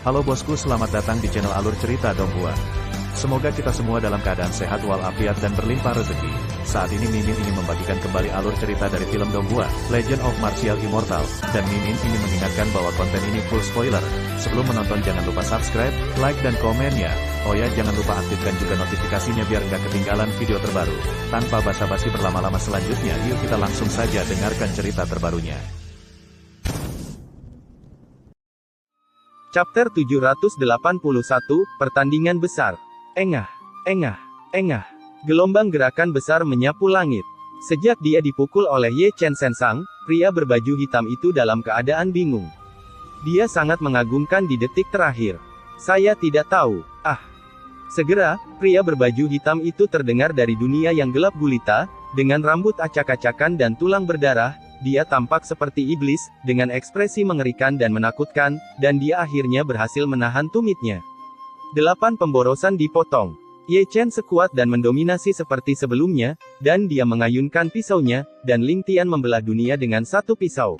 Halo bosku, selamat datang di channel Alur Cerita Donghua. Semoga kita semua dalam keadaan sehat walafiat dan berlimpah rezeki. Saat ini Mimin ingin membagikan kembali alur cerita dari film Donghua, Legend of Martial Immortal, dan Mimin ingin mengingatkan bahwa konten ini full spoiler. Sebelum menonton jangan lupa subscribe, like dan komen ya. Oh ya, jangan lupa aktifkan juga notifikasinya biar nggak ketinggalan video terbaru. Tanpa basa-basi berlama-lama selanjutnya, yuk kita langsung saja dengarkan cerita terbarunya. Chapter 781, Pertandingan Besar. Engah, engah, engah. Gelombang gerakan besar menyapu langit. Sejak dia dipukul oleh Ye Chen Sensang, pria berbaju hitam itu dalam keadaan bingung. Dia sangat mengagumkan di detik terakhir. Saya tidak tahu. Segera, pria berbaju hitam itu terdengar dari dunia yang gelap gulita, dengan rambut acak-acakan dan tulang berdarah. Dia tampak seperti iblis, dengan ekspresi mengerikan dan menakutkan, dan dia akhirnya berhasil menahan tumitnya. 8 pemborosan dipotong. Ye Chen sekuat dan mendominasi seperti sebelumnya, dan dia mengayunkan pisaunya, dan Ling Tian membelah dunia dengan satu pisau.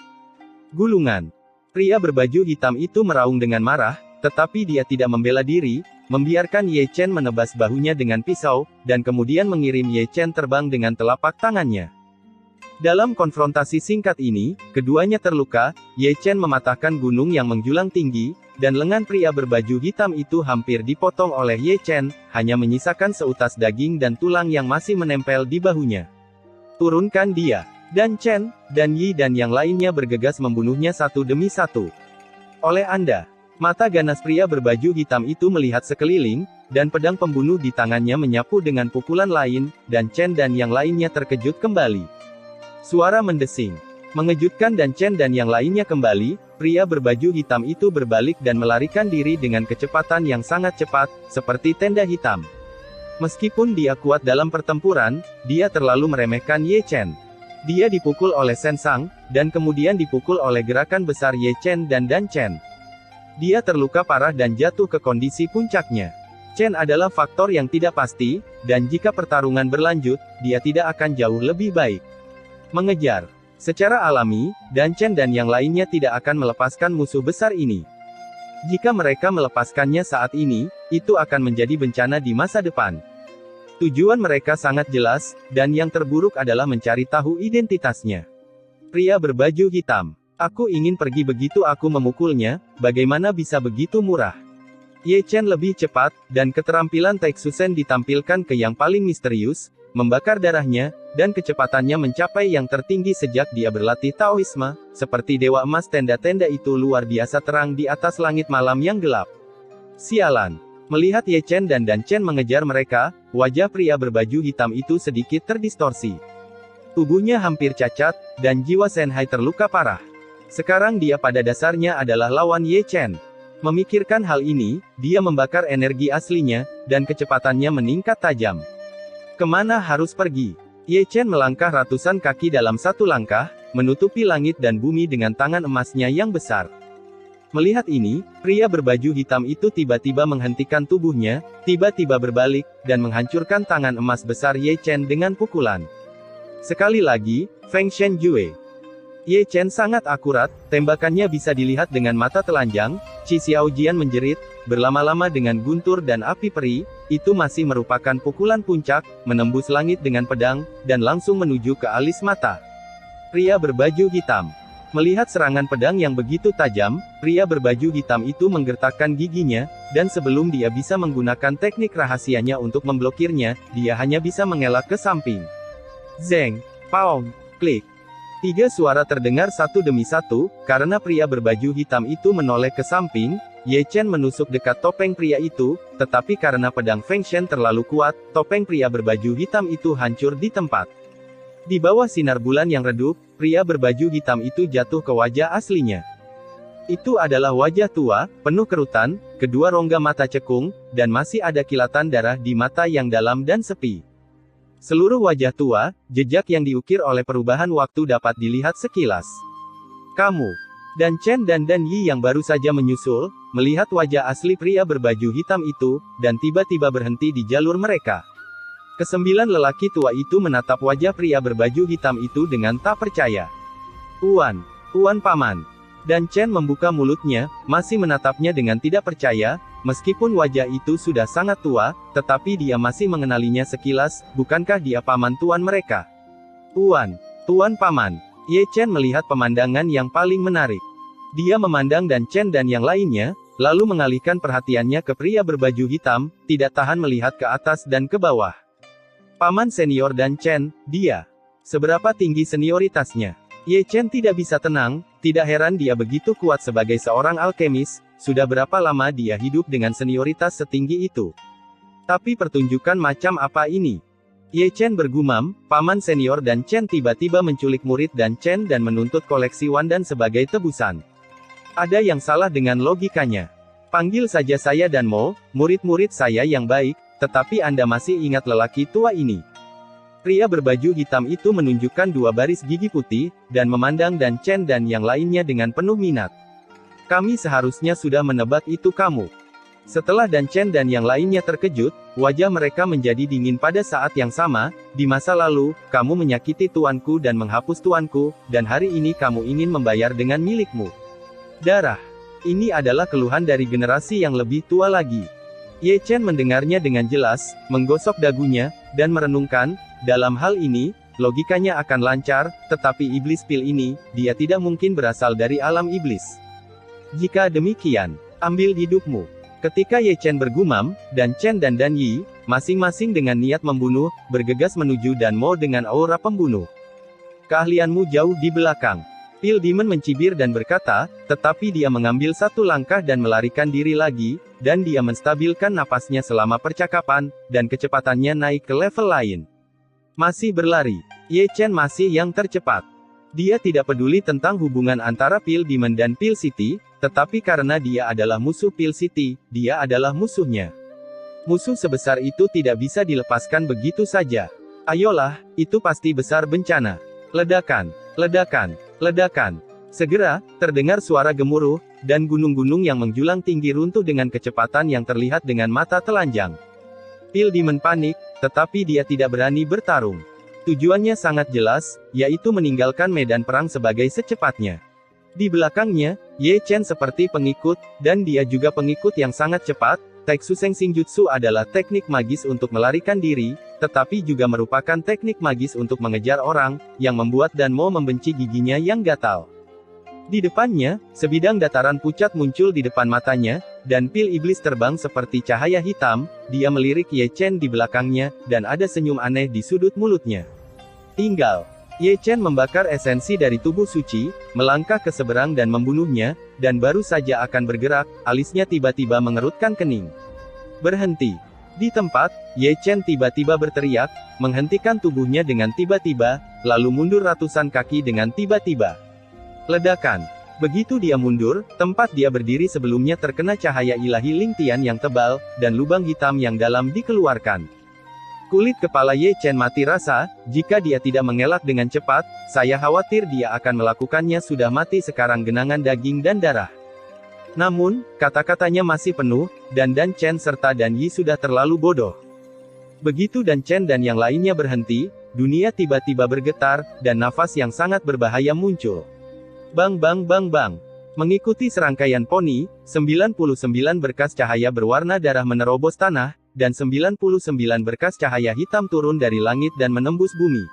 Gulungan. Pria berbaju hitam itu meraung dengan marah, tetapi dia tidak membela diri, membiarkan Ye Chen menebas bahunya dengan pisau, dan kemudian mengirim Ye Chen terbang dengan telapak tangannya. Dalam konfrontasi singkat ini, keduanya terluka. Ye Chen mematahkan gunung yang menjulang tinggi, dan lengan pria berbaju hitam itu hampir dipotong oleh Ye Chen, hanya menyisakan seutas daging dan tulang yang masih menempel di bahunya. Turunkan dia. Dan Chen, dan Yi dan yang lainnya bergegas membunuhnya satu demi satu. Oleh Anda. Mata ganas pria berbaju hitam itu melihat sekeliling, dan pedang pembunuh di tangannya menyapu dengan pukulan lain, dan Chen dan yang lainnya terkejut kembali. Suara mendesing. Mengejutkan dan Chen dan yang lainnya kembali, pria berbaju hitam itu berbalik dan melarikan diri dengan kecepatan yang sangat cepat, seperti tenda hitam. Meskipun dia kuat dalam pertempuran, dia terlalu meremehkan Ye Chen. Dia dipukul oleh Sensang, dan kemudian dipukul oleh gerakan besar Ye Chen dan Dan Chen. Dia terluka parah dan jatuh ke kondisi puncaknya. Chen adalah faktor yang tidak pasti, dan jika pertarungan berlanjut, dia tidak akan jauh lebih baik. Mengejar. Secara alami, Dan Chen dan yang lainnya tidak akan melepaskan musuh besar ini. Jika mereka melepaskannya saat ini, itu akan menjadi bencana di masa depan. Tujuan mereka sangat jelas, dan yang terburuk adalah mencari tahu identitasnya. Pria berbaju hitam. Aku ingin pergi begitu aku memukulnya, bagaimana bisa begitu murah? Ye Chen lebih cepat, dan keterampilan Taixusen ditampilkan ke yang paling misterius, membakar darahnya, dan kecepatannya mencapai yang tertinggi sejak dia berlatih Taoisme, seperti Dewa Emas. Tenda-tenda itu luar biasa terang di atas langit malam yang gelap. Sialan. Melihat Ye Chen dan Dan Chen mengejar mereka, wajah pria berbaju hitam itu sedikit terdistorsi. Tubuhnya hampir cacat, dan jiwa Shenhai terluka parah. Sekarang dia pada dasarnya adalah lawan Ye Chen. Memikirkan hal ini, dia membakar energi aslinya, dan kecepatannya meningkat tajam. Kemana harus pergi? Ye Chen melangkah ratusan kaki dalam satu langkah, menutupi langit dan bumi dengan tangan emasnya yang besar. Melihat ini, pria berbaju hitam itu tiba-tiba menghentikan tubuhnya, tiba-tiba berbalik, dan menghancurkan tangan emas besar Ye Chen dengan pukulan. Sekali lagi, Feng Shen Jue. Ye Chen sangat akurat, tembakannya bisa dilihat dengan mata telanjang. Qi Xiaojian menjerit, berlama-lama dengan guntur dan api peri, itu masih merupakan pukulan puncak, menembus langit dengan pedang, dan langsung menuju ke alis mata. Pria berbaju hitam. Melihat serangan pedang yang begitu tajam, pria berbaju hitam itu menggertakkan giginya, dan sebelum dia bisa menggunakan teknik rahasianya untuk memblokirnya, dia hanya bisa mengelak ke samping. Zeng, Paong, klik. 3 suara terdengar satu demi satu, karena pria berbaju hitam itu menoleh ke samping. Ye Chen menusuk dekat topeng pria itu, tetapi karena pedang Feng Shen terlalu kuat, topeng pria berbaju hitam itu hancur di tempat. Di bawah sinar bulan yang redup, pria berbaju hitam itu jatuh ke wajah aslinya. Itu adalah wajah tua, penuh kerutan, kedua rongga mata cekung, dan masih ada kilatan darah di mata yang dalam dan sepi. Seluruh wajah tua, jejak yang diukir oleh perubahan waktu dapat dilihat sekilas. Kamu. Dan Chen dan Yi yang baru saja menyusul, melihat wajah asli pria berbaju hitam itu, dan tiba-tiba berhenti di jalur mereka. Kesembilan lelaki tua itu menatap wajah pria berbaju hitam itu dengan tak percaya. Tuan Paman. Dan Chen membuka mulutnya, masih menatapnya dengan tidak percaya, meskipun wajah itu sudah sangat tua, tetapi dia masih mengenalinya sekilas, bukankah dia paman tuan mereka? Tuan paman. Ye Chen melihat pemandangan yang paling menarik. Dia memandang dan Chen dan yang lainnya, lalu mengalihkan perhatiannya ke pria berbaju hitam, tidak tahan melihat ke atas dan ke bawah. Paman senior dan Chen, dia. Seberapa tinggi senioritasnya? Ye Chen tidak bisa tenang, tidak heran dia begitu kuat sebagai seorang alkemis, sudah berapa lama dia hidup dengan senioritas setinggi itu. Tapi pertunjukan macam apa ini? Ye Chen bergumam, paman senior dan Chen tiba-tiba menculik murid dan Chen dan menuntut koleksi Wandan sebagai tebusan. Ada yang salah dengan logikanya. Panggil saja saya dan Mo, murid-murid saya yang baik, tetapi Anda masih ingat lelaki tua ini. Pria berbaju hitam itu menunjukkan dua baris gigi putih, dan memandang dan Chen dan yang lainnya dengan penuh minat. Kami seharusnya sudah menebak itu kamu. Setelah dan Chen dan yang lainnya terkejut, wajah mereka menjadi dingin pada saat yang sama. Di masa lalu, kamu menyakiti tuanku dan menghapus tuanku, dan hari ini kamu ingin membayar dengan milikmu. Darah. Ini adalah keluhan dari generasi yang lebih tua lagi. Ye Chen mendengarnya dengan jelas, menggosok dagunya, dan merenungkan, dalam hal ini, logikanya akan lancar, tetapi iblis pil ini, dia tidak mungkin berasal dari alam iblis. Jika demikian, ambil hidupmu. Ketika Ye Chen bergumam, dan Chen dan Dan Yi, masing-masing dengan niat membunuh, bergegas menuju Dan Mo dengan aura pembunuh. Keahlianmu jauh di belakang. Pil Demon mencibir dan berkata, tetapi dia mengambil satu langkah dan melarikan diri lagi, dan dia menstabilkan napasnya selama percakapan, dan kecepatannya naik ke level lain. Masih berlari. Ye Chen masih yang tercepat. Dia tidak peduli tentang hubungan antara Pil Demon dan Pil City, tetapi karena dia adalah musuh Pil City, dia adalah musuhnya. Musuh sebesar itu tidak bisa dilepaskan begitu saja. Ayolah, itu pasti besar bencana. Ledakan, ledakan, ledakan. Segera, terdengar suara gemuruh, dan gunung-gunung yang menjulang tinggi runtuh dengan kecepatan yang terlihat dengan mata telanjang. Pil Demon panik, tetapi dia tidak berani bertarung. Tujuannya sangat jelas, yaitu meninggalkan medan perang sebagai secepatnya. Di belakangnya, Ye Chen seperti pengikut, dan dia juga pengikut yang sangat cepat. Taixuseng Xingjutsu adalah teknik magis untuk melarikan diri, tetapi juga merupakan teknik magis untuk mengejar orang, yang membuat Dan Mo membenci giginya yang gatal. Di depannya, sebidang dataran pucat muncul di depan matanya, dan pil iblis terbang seperti cahaya hitam. Dia melirik Ye Chen di belakangnya, dan ada senyum aneh di sudut mulutnya. Tinggal. Ye Chen membakar esensi dari tubuh suci, melangkah ke seberang dan membunuhnya, dan baru saja akan bergerak, alisnya tiba-tiba mengerutkan kening. Berhenti. Di tempat, Ye Chen tiba-tiba berteriak, menghentikan tubuhnya dengan tiba-tiba, lalu mundur ratusan kaki dengan tiba-tiba. Ledakan. Begitu dia mundur, tempat dia berdiri sebelumnya terkena cahaya ilahi Lingtian yang tebal, dan lubang hitam yang dalam dikeluarkan. Kulit kepala Ye Chen mati rasa, jika dia tidak mengelak dengan cepat, saya khawatir dia akan melakukannya sudah mati sekarang genangan daging dan darah. Namun, kata-katanya masih penuh, dan Dan Chen serta Dan Yi sudah terlalu bodoh. Begitu Dan Chen dan yang lainnya berhenti, dunia tiba-tiba bergetar, dan nafas yang sangat berbahaya muncul. Bang bang bang bang. Mengikuti serangkaian poni, 99 berkas cahaya berwarna darah menerobos tanah, dan 99 berkas cahaya hitam turun dari langit dan menembus bumi.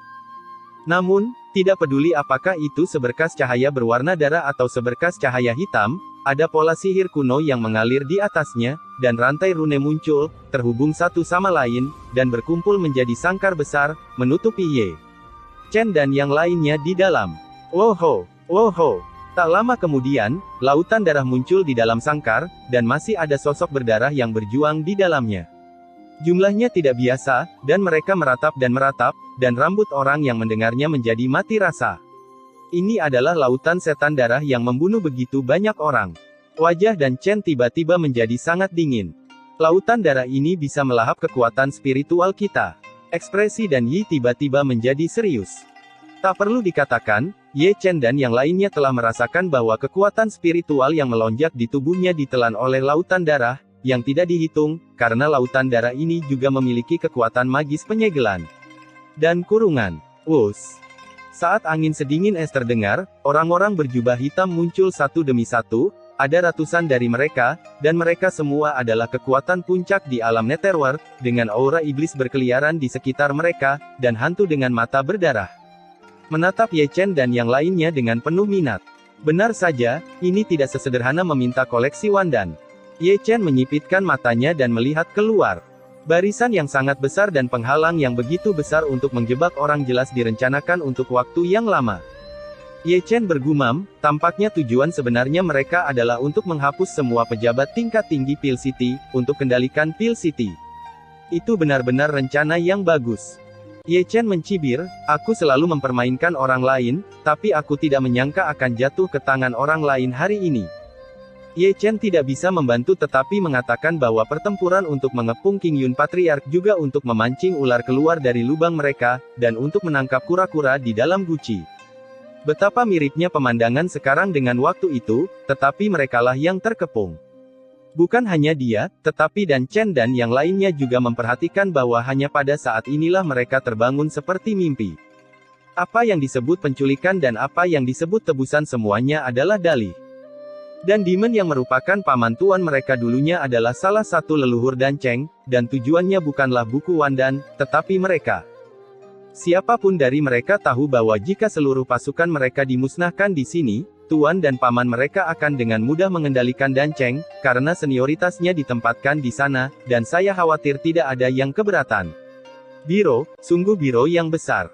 Namun, tidak peduli apakah itu seberkas cahaya berwarna darah atau seberkas cahaya hitam, ada pola sihir kuno yang mengalir di atasnya, dan rantai rune muncul, terhubung satu sama lain, dan berkumpul menjadi sangkar besar, menutupi Ye Chen dan yang lainnya di dalam. Woho! Woho! Tak lama kemudian, lautan darah muncul di dalam sangkar, dan masih ada sosok berdarah yang berjuang di dalamnya. Jumlahnya tidak biasa, dan mereka meratap, dan rambut orang yang mendengarnya menjadi mati rasa. Ini adalah lautan setan darah yang membunuh begitu banyak orang. Wajah Dan Chen tiba-tiba menjadi sangat dingin. Lautan darah ini bisa melahap kekuatan spiritual kita. Ekspresi Dan Yi tiba-tiba menjadi serius. Tak perlu dikatakan, Ye Chen dan yang lainnya telah merasakan bahwa kekuatan spiritual yang melonjak di tubuhnya ditelan oleh lautan darah, yang tidak dihitung, karena lautan darah ini juga memiliki kekuatan magis penyegelan dan kurungan. Wus! Saat angin sedingin es terdengar, orang-orang berjubah hitam muncul satu demi satu, ada ratusan dari mereka, dan mereka semua adalah kekuatan puncak di alam Netherworld, dengan aura iblis berkeliaran di sekitar mereka, dan hantu dengan mata berdarah. Menatap Ye Chen dan yang lainnya dengan penuh minat. Benar saja, ini tidak sesederhana meminta koleksi wandan. Ye Chen menyipitkan matanya dan melihat keluar. Barisan yang sangat besar dan penghalang yang begitu besar untuk menjebak orang jelas direncanakan untuk waktu yang lama. Ye Chen bergumam, tampaknya tujuan sebenarnya mereka adalah untuk menghapus semua pejabat tingkat tinggi Peel City, untuk kendalikan Peel City. Itu benar-benar rencana yang bagus. Ye Chen mencibir, aku selalu mempermainkan orang lain, tapi aku tidak menyangka akan jatuh ke tangan orang lain hari ini. Ye Chen tidak bisa membantu tetapi mengatakan bahwa pertempuran untuk mengepung King Yun Patriarch juga untuk memancing ular keluar dari lubang mereka, dan untuk menangkap kura-kura di dalam guci. Betapa miripnya pemandangan sekarang dengan waktu itu, tetapi merekalah yang terkepung. Bukan hanya dia, tetapi Dan Chen dan yang lainnya juga memperhatikan bahwa hanya pada saat inilah mereka terbangun seperti mimpi. Apa yang disebut penculikan dan apa yang disebut tebusan semuanya adalah dalih. Dan Demon yang merupakan paman tuan mereka dulunya adalah salah satu leluhur Dan Cheng, dan tujuannya bukanlah buku wandan, tetapi mereka. Siapapun dari mereka tahu bahwa jika seluruh pasukan mereka dimusnahkan di sini, tuan dan paman mereka akan dengan mudah mengendalikan Dan Cheng, karena senioritasnya ditempatkan di sana, dan saya khawatir tidak ada yang keberatan. Biro, sungguh biro yang besar.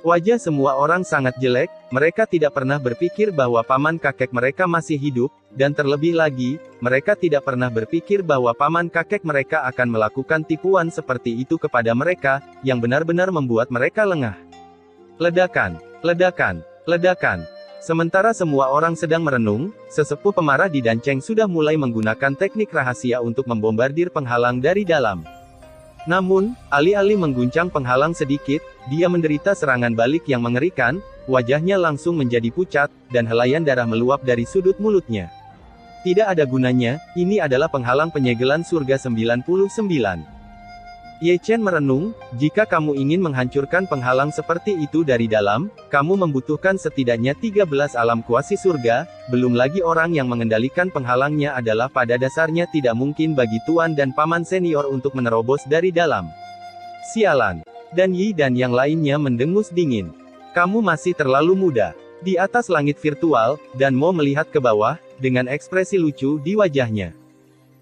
Wajah semua orang sangat jelek, mereka tidak pernah berpikir bahwa paman kakek mereka masih hidup, dan terlebih lagi, mereka tidak pernah berpikir bahwa paman kakek mereka akan melakukan tipuan seperti itu kepada mereka, yang benar-benar membuat mereka lengah. Ledakan, ledakan, ledakan. Sementara semua orang sedang merenung, sesepuh pemarah di Dan Cheng sudah mulai menggunakan teknik rahasia untuk membombardir penghalang dari dalam. Namun, alih-alih mengguncang penghalang sedikit, dia menderita serangan balik yang mengerikan, wajahnya langsung menjadi pucat, dan helaian darah meluap dari sudut mulutnya. Tidak ada gunanya, ini adalah penghalang penyegelan surga 99. Ye Chen merenung, jika kamu ingin menghancurkan penghalang seperti itu dari dalam, kamu membutuhkan setidaknya 13 alam kuasi surga, belum lagi orang yang mengendalikan penghalangnya adalah pada dasarnya tidak mungkin bagi tuan dan paman senior untuk menerobos dari dalam. Sialan. Dan Yi dan yang lainnya mendengus dingin. Kamu masih terlalu muda. Di atas langit virtual, dan Mo melihat ke bawah, dengan ekspresi lucu di wajahnya.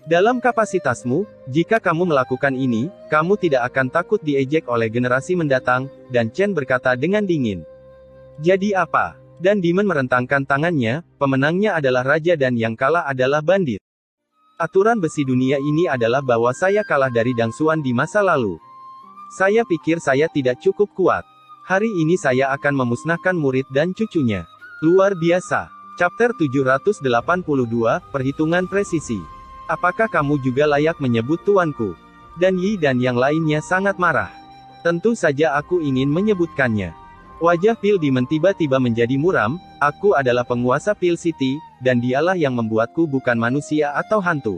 Dalam kapasitasmu, jika kamu melakukan ini, kamu tidak akan takut diejek oleh generasi mendatang, dan Chen berkata dengan dingin. Jadi apa? Dan Demon merentangkan tangannya, pemenangnya adalah raja dan yang kalah adalah bandit. Aturan besi dunia ini adalah bahwa saya kalah dari Dang Xuan di masa lalu. Saya pikir saya tidak cukup kuat. Hari ini saya akan memusnahkan murid dan cucunya. Luar biasa. Chapter 782, Perhitungan Presisi. Apakah kamu juga layak menyebut tuanku? Dan Yi dan yang lainnya sangat marah. Tentu saja aku ingin menyebutkannya. Wajah Peel Demon tiba-tiba menjadi muram, aku adalah penguasa Peel City, dan dialah yang membuatku bukan manusia atau hantu.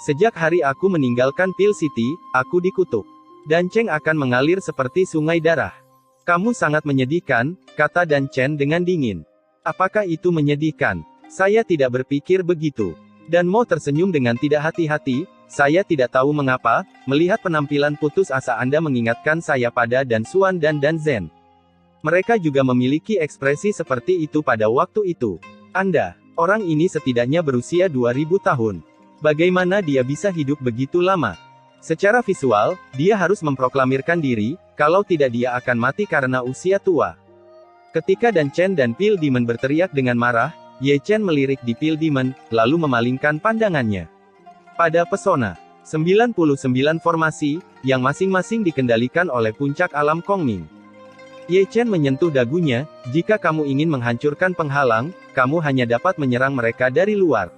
Sejak hari aku meninggalkan Peel City, aku dikutuk. Dan Cheng akan mengalir seperti sungai darah. Kamu sangat menyedihkan, kata Dan Chen dengan dingin. Apakah itu menyedihkan? Saya tidak berpikir begitu. Dan Mo tersenyum dengan tidak hati-hati, saya tidak tahu mengapa, melihat penampilan putus asa Anda mengingatkan saya pada Dan Xuan dan Dan Zhen. Mereka juga memiliki ekspresi seperti itu pada waktu itu. Anda, orang ini setidaknya berusia 2000 tahun. Bagaimana dia bisa hidup begitu lama? Secara visual, dia harus memproklamirkan diri, kalau tidak dia akan mati karena usia tua. Ketika Dan Chen dan Peel Demon berteriak dengan marah, Ye Chen melirik di Peel Demon, lalu memalingkan pandangannya. Pada pesona 99 formasi, yang masing-masing dikendalikan oleh puncak alam Kongming. Ye Chen menyentuh dagunya, jika kamu ingin menghancurkan penghalang, kamu hanya dapat menyerang mereka dari luar.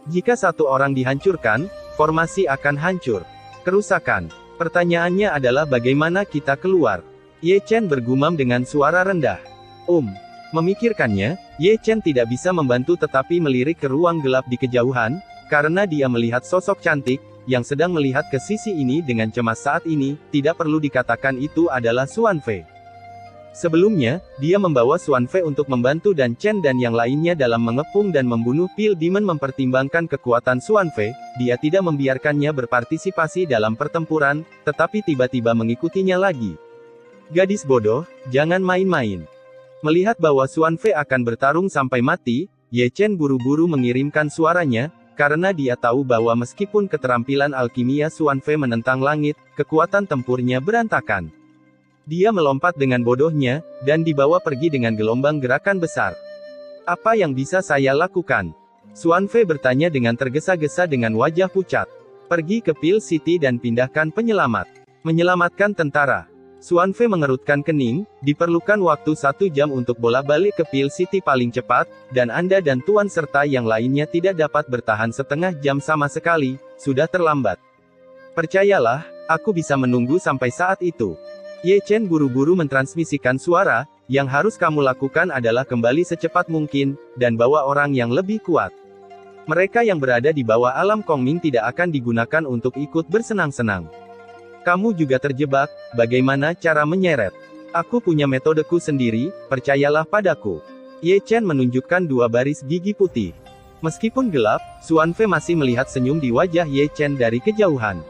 Jika satu orang dihancurkan, formasi akan hancur. Kerusakan. Pertanyaannya adalah bagaimana kita keluar? Ye Chen bergumam dengan suara rendah. Memikirkannya, Ye Chen tidak bisa membantu tetapi melirik ke ruang gelap di kejauhan, karena dia melihat sosok cantik, yang sedang melihat ke sisi ini dengan cemas saat ini, tidak perlu dikatakan itu adalah Xuan Fei. Sebelumnya, dia membawa Xuan Fei untuk membantu Dan Chen dan yang lainnya dalam mengepung dan membunuh Pale Demon. Mempertimbangkan kekuatan Xuan Fei, dia tidak membiarkannya berpartisipasi dalam pertempuran, tetapi tiba-tiba mengikutinya lagi. Gadis bodoh, jangan main-main. Melihat bahwa Xuan Fei akan bertarung sampai mati, Ye Chen buru-buru mengirimkan suaranya, karena dia tahu bahwa meskipun keterampilan alkimia Xuan Fei menentang langit, kekuatan tempurnya berantakan. Dia melompat dengan bodohnya, dan dibawa pergi dengan gelombang gerakan besar. Apa yang bisa saya lakukan? Xuan Fei bertanya dengan tergesa-gesa dengan wajah pucat. Pergi ke Pale City dan pindahkan penyelamat. Menyelamatkan tentara. Xuan Fei mengerutkan kening, diperlukan waktu 1 jam untuk bolak-balik ke Pale City paling cepat, dan Anda dan Tuan serta yang lainnya tidak dapat bertahan setengah jam sama sekali, sudah terlambat. Percayalah, aku bisa menunggu sampai saat itu. Ye Chen buru-buru mentransmisikan suara, yang harus kamu lakukan adalah kembali secepat mungkin, dan bawa orang yang lebih kuat. Mereka yang berada di bawah alam Kongming tidak akan digunakan untuk ikut bersenang-senang. Kamu juga terjebak, bagaimana cara menyeret? Aku punya metodeku sendiri, percayalah padaku. Ye Chen menunjukkan 2 baris gigi putih. Meskipun gelap, Xuan Fei masih melihat senyum di wajah Ye Chen dari kejauhan.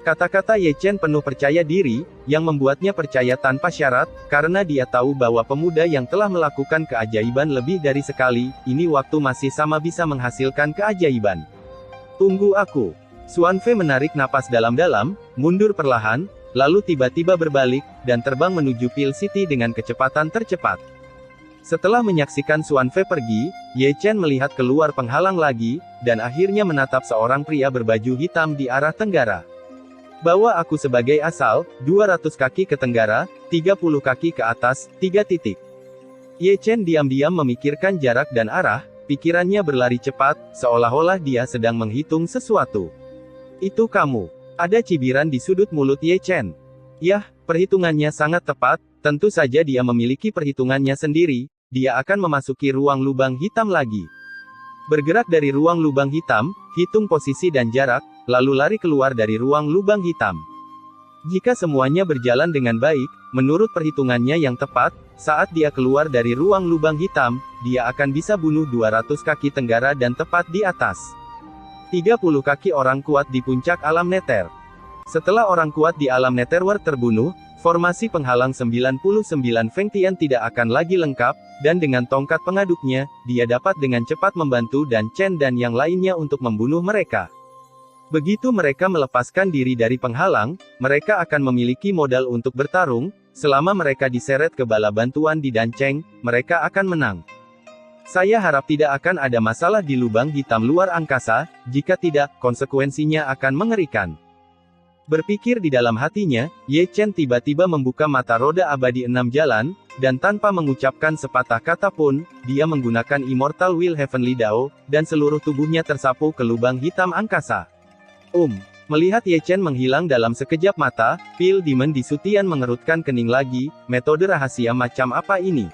Kata-kata Ye Chen penuh percaya diri, yang membuatnya percaya tanpa syarat, karena dia tahu bahwa pemuda yang telah melakukan keajaiban lebih dari sekali, ini waktu masih sama bisa menghasilkan keajaiban. Tunggu aku. Xuan Fei menarik napas dalam-dalam, mundur perlahan, lalu tiba-tiba berbalik, dan terbang menuju Pale City dengan kecepatan tercepat. Setelah menyaksikan Xuan Fei pergi, Ye Chen melihat keluar penghalang lagi, dan akhirnya menatap seorang pria berbaju hitam di arah tenggara. Bawa aku sebagai asal, 200 kaki ke tenggara, 30 kaki ke atas, 3 titik. Ye Chen diam-diam memikirkan jarak dan arah, pikirannya berlari cepat, seolah-olah dia sedang menghitung sesuatu. Itu kamu. Ada cibiran di sudut mulut Ye Chen. Yah, perhitungannya sangat tepat, tentu saja dia memiliki perhitungannya sendiri, dia akan memasuki ruang lubang hitam lagi. Bergerak dari ruang lubang hitam, hitung posisi dan jarak, lalu lari keluar dari ruang lubang hitam. Jika semuanya berjalan dengan baik, menurut perhitungannya yang tepat, saat dia keluar dari ruang lubang hitam, dia akan bisa bunuh 200 kaki tenggara dan tepat di atas. 30 kaki orang kuat di puncak alam Nether. Setelah orang kuat di alam Netherworld terbunuh, formasi penghalang 99 Feng Tian tidak akan lagi lengkap, dan dengan tongkat pengaduknya, dia dapat dengan cepat membantu Dan Chen dan yang lainnya untuk membunuh mereka. Begitu mereka melepaskan diri dari penghalang, mereka akan memiliki modal untuk bertarung, selama mereka diseret ke bala bantuan di Dancheng, mereka akan menang. Saya harap tidak akan ada masalah di lubang hitam luar angkasa, jika tidak, konsekuensinya akan mengerikan. Berpikir di dalam hatinya, Ye Chen tiba-tiba membuka mata roda abadi 6 jalan, dan tanpa mengucapkan sepatah kata pun, dia menggunakan Immortal Will Heavenly Dao, dan seluruh tubuhnya tersapu ke lubang hitam angkasa. Melihat Ye Chen menghilang dalam sekejap mata, Pale Demon di Sutian mengerutkan kening lagi, metode rahasia macam apa ini?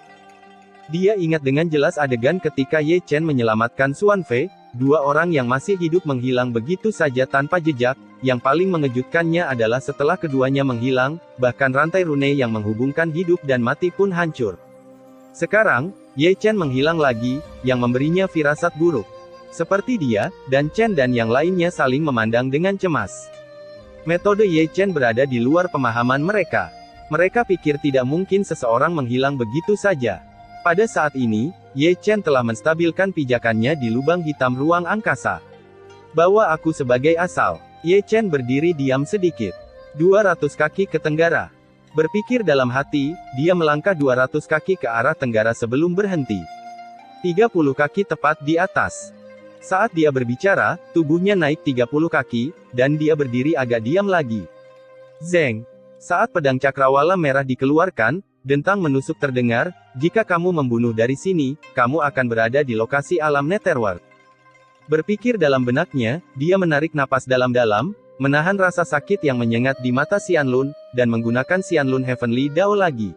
Dia ingat dengan jelas adegan ketika Ye Chen menyelamatkan Xuan Fei, 2 orang yang masih hidup menghilang begitu saja tanpa jejak, yang paling mengejutkannya adalah setelah keduanya menghilang, bahkan rantai rune yang menghubungkan hidup dan mati pun hancur. Sekarang, Ye Chen menghilang lagi, yang memberinya firasat buruk. Seperti dia, Dan Chen dan yang lainnya saling memandang dengan cemas. Metode Ye Chen berada di luar pemahaman mereka. Mereka pikir tidak mungkin seseorang menghilang begitu saja. Pada saat ini, Ye Chen telah menstabilkan pijakannya di lubang hitam ruang angkasa. Bawa aku sebagai asal. Ye Chen berdiri diam sedikit. 200 kaki ke tenggara. Berpikir dalam hati, dia melangkah 200 kaki ke arah tenggara sebelum berhenti. 30 kaki tepat di atas. Saat dia berbicara, tubuhnya naik 30 kaki, dan dia berdiri agak diam lagi. Zeng. Saat pedang cakrawala merah dikeluarkan, dentang menusuk terdengar, jika kamu membunuh dari sini, kamu akan berada di lokasi alam Netherworld. Berpikir dalam benaknya, dia menarik napas dalam-dalam, menahan rasa sakit yang menyengat di mata Xianlun, dan menggunakan Xianlun Heavenly Dao lagi.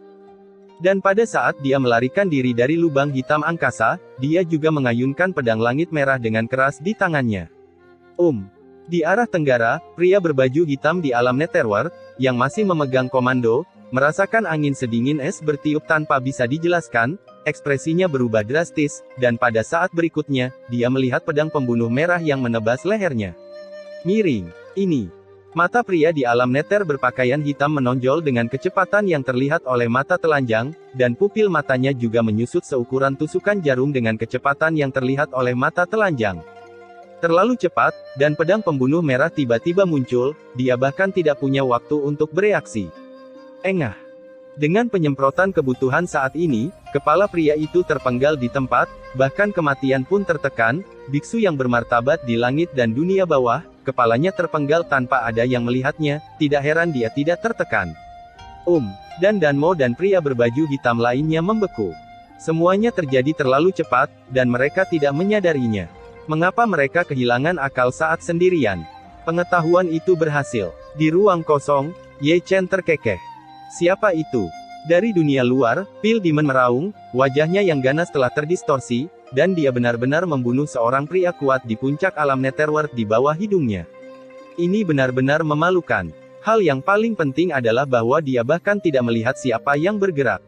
Dan pada saat dia melarikan diri dari lubang hitam angkasa, dia juga mengayunkan pedang langit merah dengan keras di tangannya. Di arah tenggara, pria berbaju hitam di alam Netherworld, yang masih memegang komando, merasakan angin sedingin es bertiup tanpa bisa dijelaskan, ekspresinya berubah drastis, dan pada saat berikutnya, dia melihat pedang pembunuh merah yang menebas lehernya. Miring. Ini. Mata pria di alam neter berpakaian hitam menonjol dengan kecepatan yang terlihat oleh mata telanjang, dan pupil matanya juga menyusut seukuran tusukan jarum dengan kecepatan yang terlihat oleh mata telanjang. Terlalu cepat, dan pedang pembunuh merah tiba-tiba muncul, dia bahkan tidak punya waktu untuk bereaksi. Engah. Dengan penyemprotan kebutuhan saat ini, kepala pria itu terpenggal di tempat, bahkan kematian pun tertekan, biksu yang bermartabat di langit dan dunia bawah, kepalanya terpenggal tanpa ada yang melihatnya, tidak heran dia tidak tertekan. Dan Danmo dan pria berbaju hitam lainnya membeku. Semuanya terjadi terlalu cepat, dan mereka tidak menyadarinya. Mengapa mereka kehilangan akal saat sendirian? Pengetahuan itu berhasil. Di ruang kosong, Ye Chen terkekeh. Siapa itu? Dari dunia luar, Pil Demon meraung, wajahnya yang ganas telah terdistorsi, dan dia benar-benar membunuh seorang pria kuat di puncak alam Netherworld di bawah hidungnya. Ini benar-benar memalukan. Hal yang paling penting adalah bahwa dia bahkan tidak melihat siapa yang bergerak.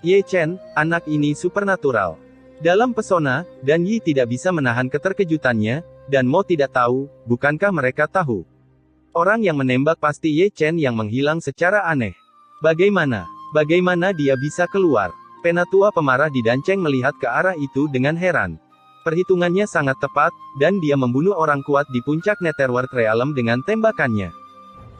Ye Chen, anak ini supernatural. Dalam pesona, dan Yi tidak bisa menahan keterkejutannya, dan Mo tidak tahu, bukankah mereka tahu? Orang yang menembak pasti Ye Chen yang menghilang secara aneh. Bagaimana dia bisa keluar? Penatua pemarah di Danceng melihat ke arah itu dengan heran. Perhitungannya sangat tepat, dan dia membunuh orang kuat di puncak Netherworld Realm dengan tembakannya.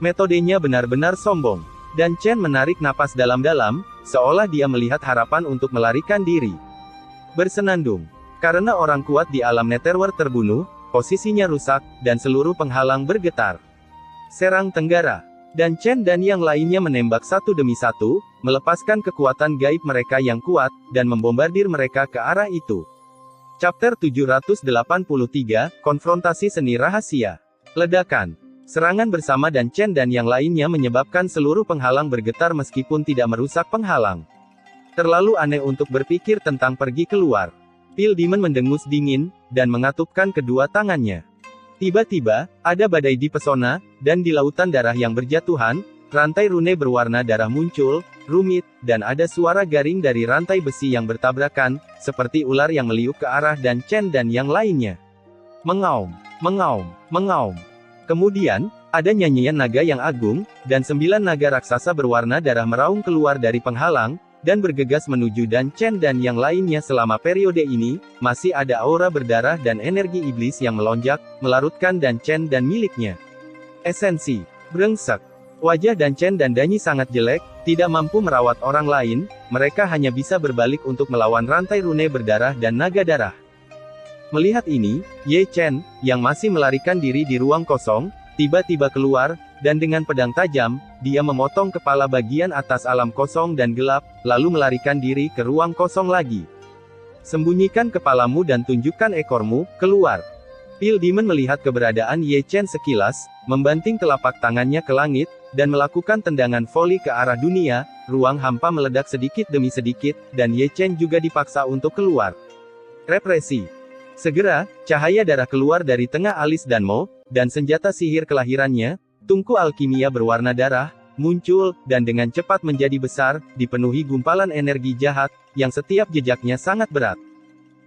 Metodenya benar-benar sombong. Dan Chen menarik napas dalam-dalam, seolah dia melihat harapan untuk melarikan diri. Bersenandung. Karena orang kuat di alam Netherworld terbunuh, posisinya rusak, dan seluruh penghalang bergetar. Serang Tenggara. Dan Chen dan yang lainnya menembak satu demi satu, melepaskan kekuatan gaib mereka yang kuat, dan membombardir mereka ke arah itu. Chapter 783, Konfrontasi Seni Rahasia. Ledakan. Serangan bersama dan Chen dan yang lainnya menyebabkan seluruh penghalang bergetar meskipun tidak merusak penghalang. Terlalu aneh untuk berpikir tentang pergi keluar. Pil Demon mendengus dingin, dan mengatupkan kedua tangannya. Tiba-tiba, ada badai di pesona, dan di lautan darah yang berjatuhan, rantai rune berwarna darah muncul, rumit, dan ada suara garing dari rantai besi yang bertabrakan, seperti ular yang meliuk ke arah dan Chen dan yang lainnya. Mengaum, mengaum, mengaum. Kemudian, ada nyanyian naga yang agung, dan 9 naga raksasa berwarna darah meraung keluar dari penghalang, dan bergegas menuju dan Chen dan yang lainnya. Selama periode ini, masih ada aura berdarah dan energi iblis yang melonjak, melarutkan dan Chen dan miliknya. Esensi. Brengsek. Wajah dan Chen dan Danyi sangat jelek, tidak mampu merawat orang lain, mereka hanya bisa berbalik untuk melawan rantai rune berdarah dan naga darah. Melihat ini, Ye Chen, yang masih melarikan diri di ruang kosong, tiba-tiba keluar, dan dengan pedang tajam, dia memotong kepala bagian atas alam kosong dan gelap, lalu melarikan diri ke ruang kosong lagi. Sembunyikan kepalamu dan tunjukkan ekormu, keluar. Pil Demon melihat keberadaan Ye Chen sekilas, membanting telapak tangannya ke langit, dan melakukan tendangan voli ke arah dunia, ruang hampa meledak sedikit demi sedikit, dan Ye Chen juga dipaksa untuk keluar. Represi. Segera, cahaya darah keluar dari tengah alis Danmo, dan senjata sihir kelahirannya, tungku alkimia berwarna darah, muncul, dan dengan cepat menjadi besar, dipenuhi gumpalan energi jahat, yang setiap jejaknya sangat berat.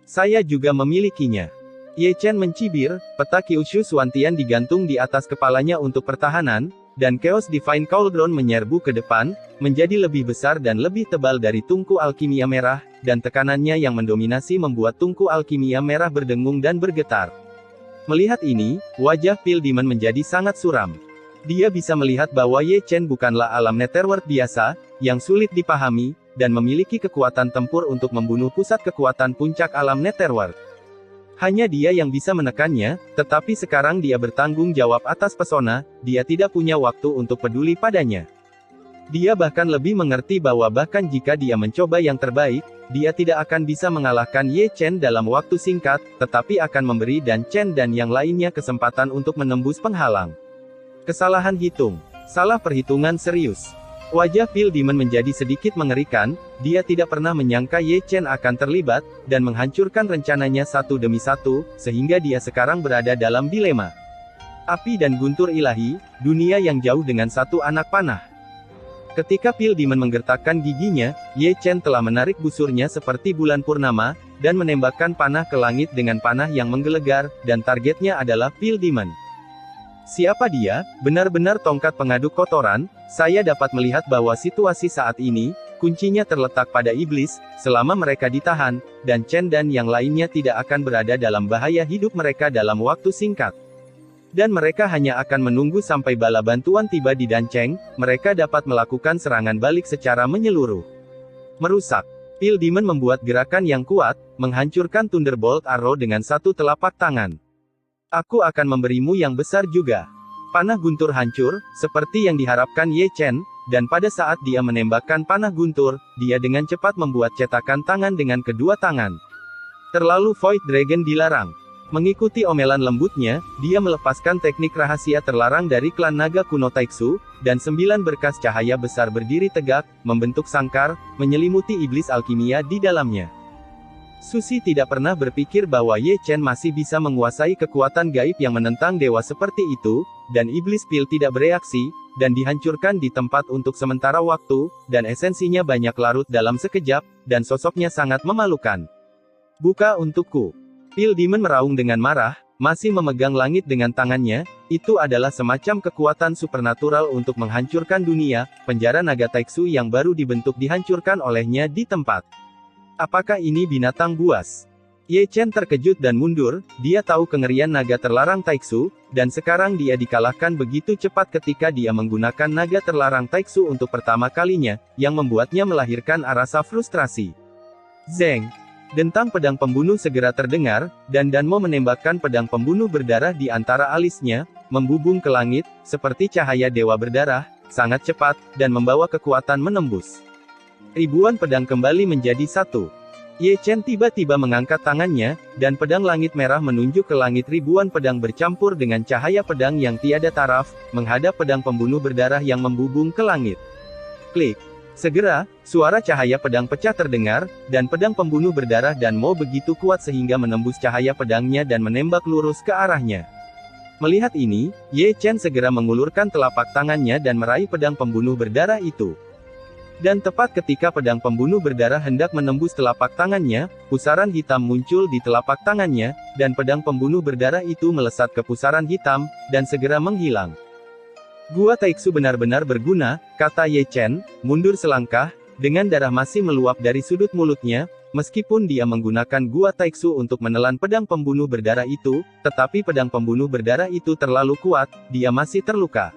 Saya juga memilikinya. Ye Chen mencibir, peta Kyushu Suantian digantung di atas kepalanya untuk pertahanan, dan Chaos Divine Cauldron menyerbu ke depan, menjadi lebih besar dan lebih tebal dari tungku alkimia merah, dan tekanannya yang mendominasi membuat tungku alkimia merah berdengung dan bergetar. Melihat ini, wajah Pil Demon menjadi sangat suram. Dia bisa melihat bahwa Ye Chen bukanlah alam Netherworld biasa, yang sulit dipahami, dan memiliki kekuatan tempur untuk membunuh pusat kekuatan puncak alam Netherworld. Hanya dia yang bisa menekannya, tetapi sekarang dia bertanggung jawab atas pesona, dia tidak punya waktu untuk peduli padanya. Dia bahkan lebih mengerti bahwa bahkan jika dia mencoba yang terbaik, dia tidak akan bisa mengalahkan Ye Chen dalam waktu singkat, tetapi akan memberi dan Chen dan yang lainnya kesempatan untuk menembus penghalang. Kesalahan hitung. Salah perhitungan serius. Wajah Pil Demon menjadi sedikit mengerikan, dia tidak pernah menyangka Ye Chen akan terlibat, dan menghancurkan rencananya satu demi satu, sehingga dia sekarang berada dalam dilema. Api dan guntur ilahi, dunia yang jauh dengan satu anak panah. Ketika Pil Demon menggertakkan giginya, Ye Chen telah menarik busurnya seperti bulan purnama, dan menembakkan panah ke langit dengan panah yang menggelegar, dan targetnya adalah Pil Demon. Siapa dia? Benar-benar tongkat pengaduk kotoran. Saya dapat melihat bahwa situasi saat ini, kuncinya terletak pada iblis. Selama mereka ditahan, dan Chen dan yang lainnya tidak akan berada dalam bahaya hidup mereka dalam waktu singkat. Dan mereka hanya akan menunggu sampai bala bantuan tiba di Dancheng. Mereka dapat melakukan serangan balik secara menyeluruh. Merusak. Pil Demon membuat gerakan yang kuat, menghancurkan Thunderbolt Arrow dengan satu telapak tangan. Aku akan memberimu yang besar juga. Panah guntur hancur, seperti yang diharapkan Ye Chen, dan pada saat dia menembakkan panah guntur, dia dengan cepat membuat cetakan tangan dengan kedua tangan. Terlalu Void Dragon dilarang. Mengikuti omelan lembutnya, dia melepaskan teknik rahasia terlarang dari klan naga kuno Taixu, dan 9 berkas cahaya besar berdiri tegak, membentuk sangkar, menyelimuti iblis alkimia di dalamnya. Susi tidak pernah berpikir bahwa Ye Chen masih bisa menguasai kekuatan gaib yang menentang dewa seperti itu, dan iblis pil tidak bereaksi, dan dihancurkan di tempat untuk sementara waktu, dan esensinya banyak larut dalam sekejap, dan sosoknya sangat memalukan. Buka untukku. Pil Demon meraung dengan marah, masih memegang langit dengan tangannya. Itu adalah semacam kekuatan supernatural untuk menghancurkan dunia. Penjara naga Taixu yang baru dibentuk dihancurkan olehnya di tempat. Apakah ini binatang buas? Ye Chen terkejut dan mundur. Dia tahu kengerian naga terlarang Taixu, dan sekarang dia dikalahkan begitu cepat ketika dia menggunakan naga terlarang Taixu untuk pertama kalinya, yang membuatnya melahirkan rasa frustrasi. Zeng. Dentang pedang pembunuh segera terdengar, dan Danmo menembakkan pedang pembunuh berdarah di antara alisnya, membubung ke langit, seperti cahaya dewa berdarah, sangat cepat, dan membawa kekuatan menembus. Ribuan pedang kembali menjadi satu. Ye Chen tiba-tiba mengangkat tangannya, dan pedang langit merah menunjuk ke langit. Ribuan pedang bercampur dengan cahaya pedang yang tiada taraf, menghadap pedang pembunuh berdarah yang membubung ke langit. Klik. Segera, suara cahaya pedang pecah terdengar, dan pedang pembunuh berdarah Danmo begitu kuat sehingga menembus cahaya pedangnya dan menembak lurus ke arahnya. Melihat ini, Ye Chen segera mengulurkan telapak tangannya dan meraih pedang pembunuh berdarah itu. Dan tepat ketika pedang pembunuh berdarah hendak menembus telapak tangannya, pusaran hitam muncul di telapak tangannya, dan pedang pembunuh berdarah itu melesat ke pusaran hitam, dan segera menghilang. Gua Taixu benar-benar berguna, kata Ye Chen, mundur selangkah, dengan darah masih meluap dari sudut mulutnya. Meskipun dia menggunakan Gua Taixu untuk menelan pedang pembunuh berdarah itu, tetapi pedang pembunuh berdarah itu terlalu kuat, dia masih terluka.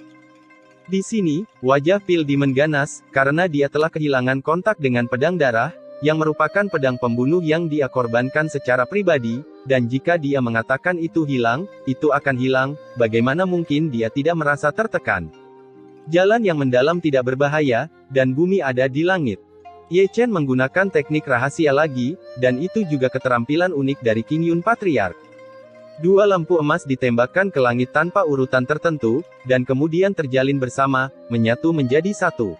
Di sini, wajah Pil Demon ganas, karena dia telah kehilangan kontak dengan pedang darah, yang merupakan pedang pembunuh yang dia korbankan secara pribadi, dan jika dia mengatakan itu hilang, itu akan hilang. Bagaimana mungkin dia tidak merasa tertekan? Jalan yang mendalam tidak berbahaya, dan bumi ada di langit. Ye Chen menggunakan teknik rahasia lagi, dan itu juga keterampilan unik dari King Yun Patriarch. Dua lampu emas ditembakkan ke langit tanpa urutan tertentu, dan kemudian terjalin bersama, menyatu menjadi satu.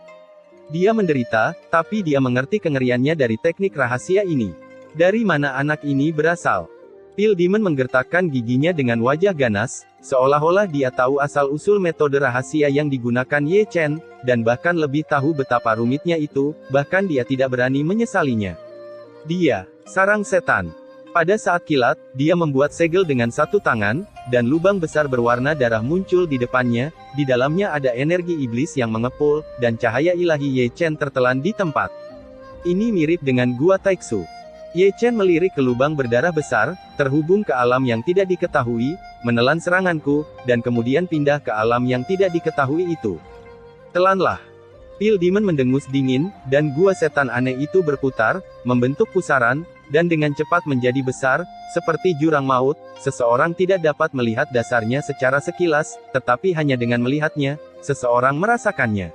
Dia menderita, tapi dia mengerti kengeriannya dari teknik rahasia ini. Dari mana anak ini berasal? Pil Demon menggertakkan giginya dengan wajah ganas, seolah-olah dia tahu asal-usul metode rahasia yang digunakan Ye Chen, dan bahkan lebih tahu betapa rumitnya itu, bahkan dia tidak berani menyesalinya. Dia, sarang setan. Pada saat kilat, dia membuat segel dengan satu tangan, dan lubang besar berwarna darah muncul di depannya. Di dalamnya ada energi iblis yang mengepul, dan cahaya ilahi Ye Chen tertelan di tempat. Ini mirip dengan Gua Taixu. Ye Chen melirik ke lubang berdarah besar, terhubung ke alam yang tidak diketahui, menelan seranganku, dan kemudian pindah ke alam yang tidak diketahui itu. Telanlah. Pil Demon mendengus dingin, dan gua setan aneh itu berputar, membentuk pusaran, dan dengan cepat menjadi besar, seperti jurang maut. Seseorang tidak dapat melihat dasarnya secara sekilas, tetapi hanya dengan melihatnya, seseorang merasakannya.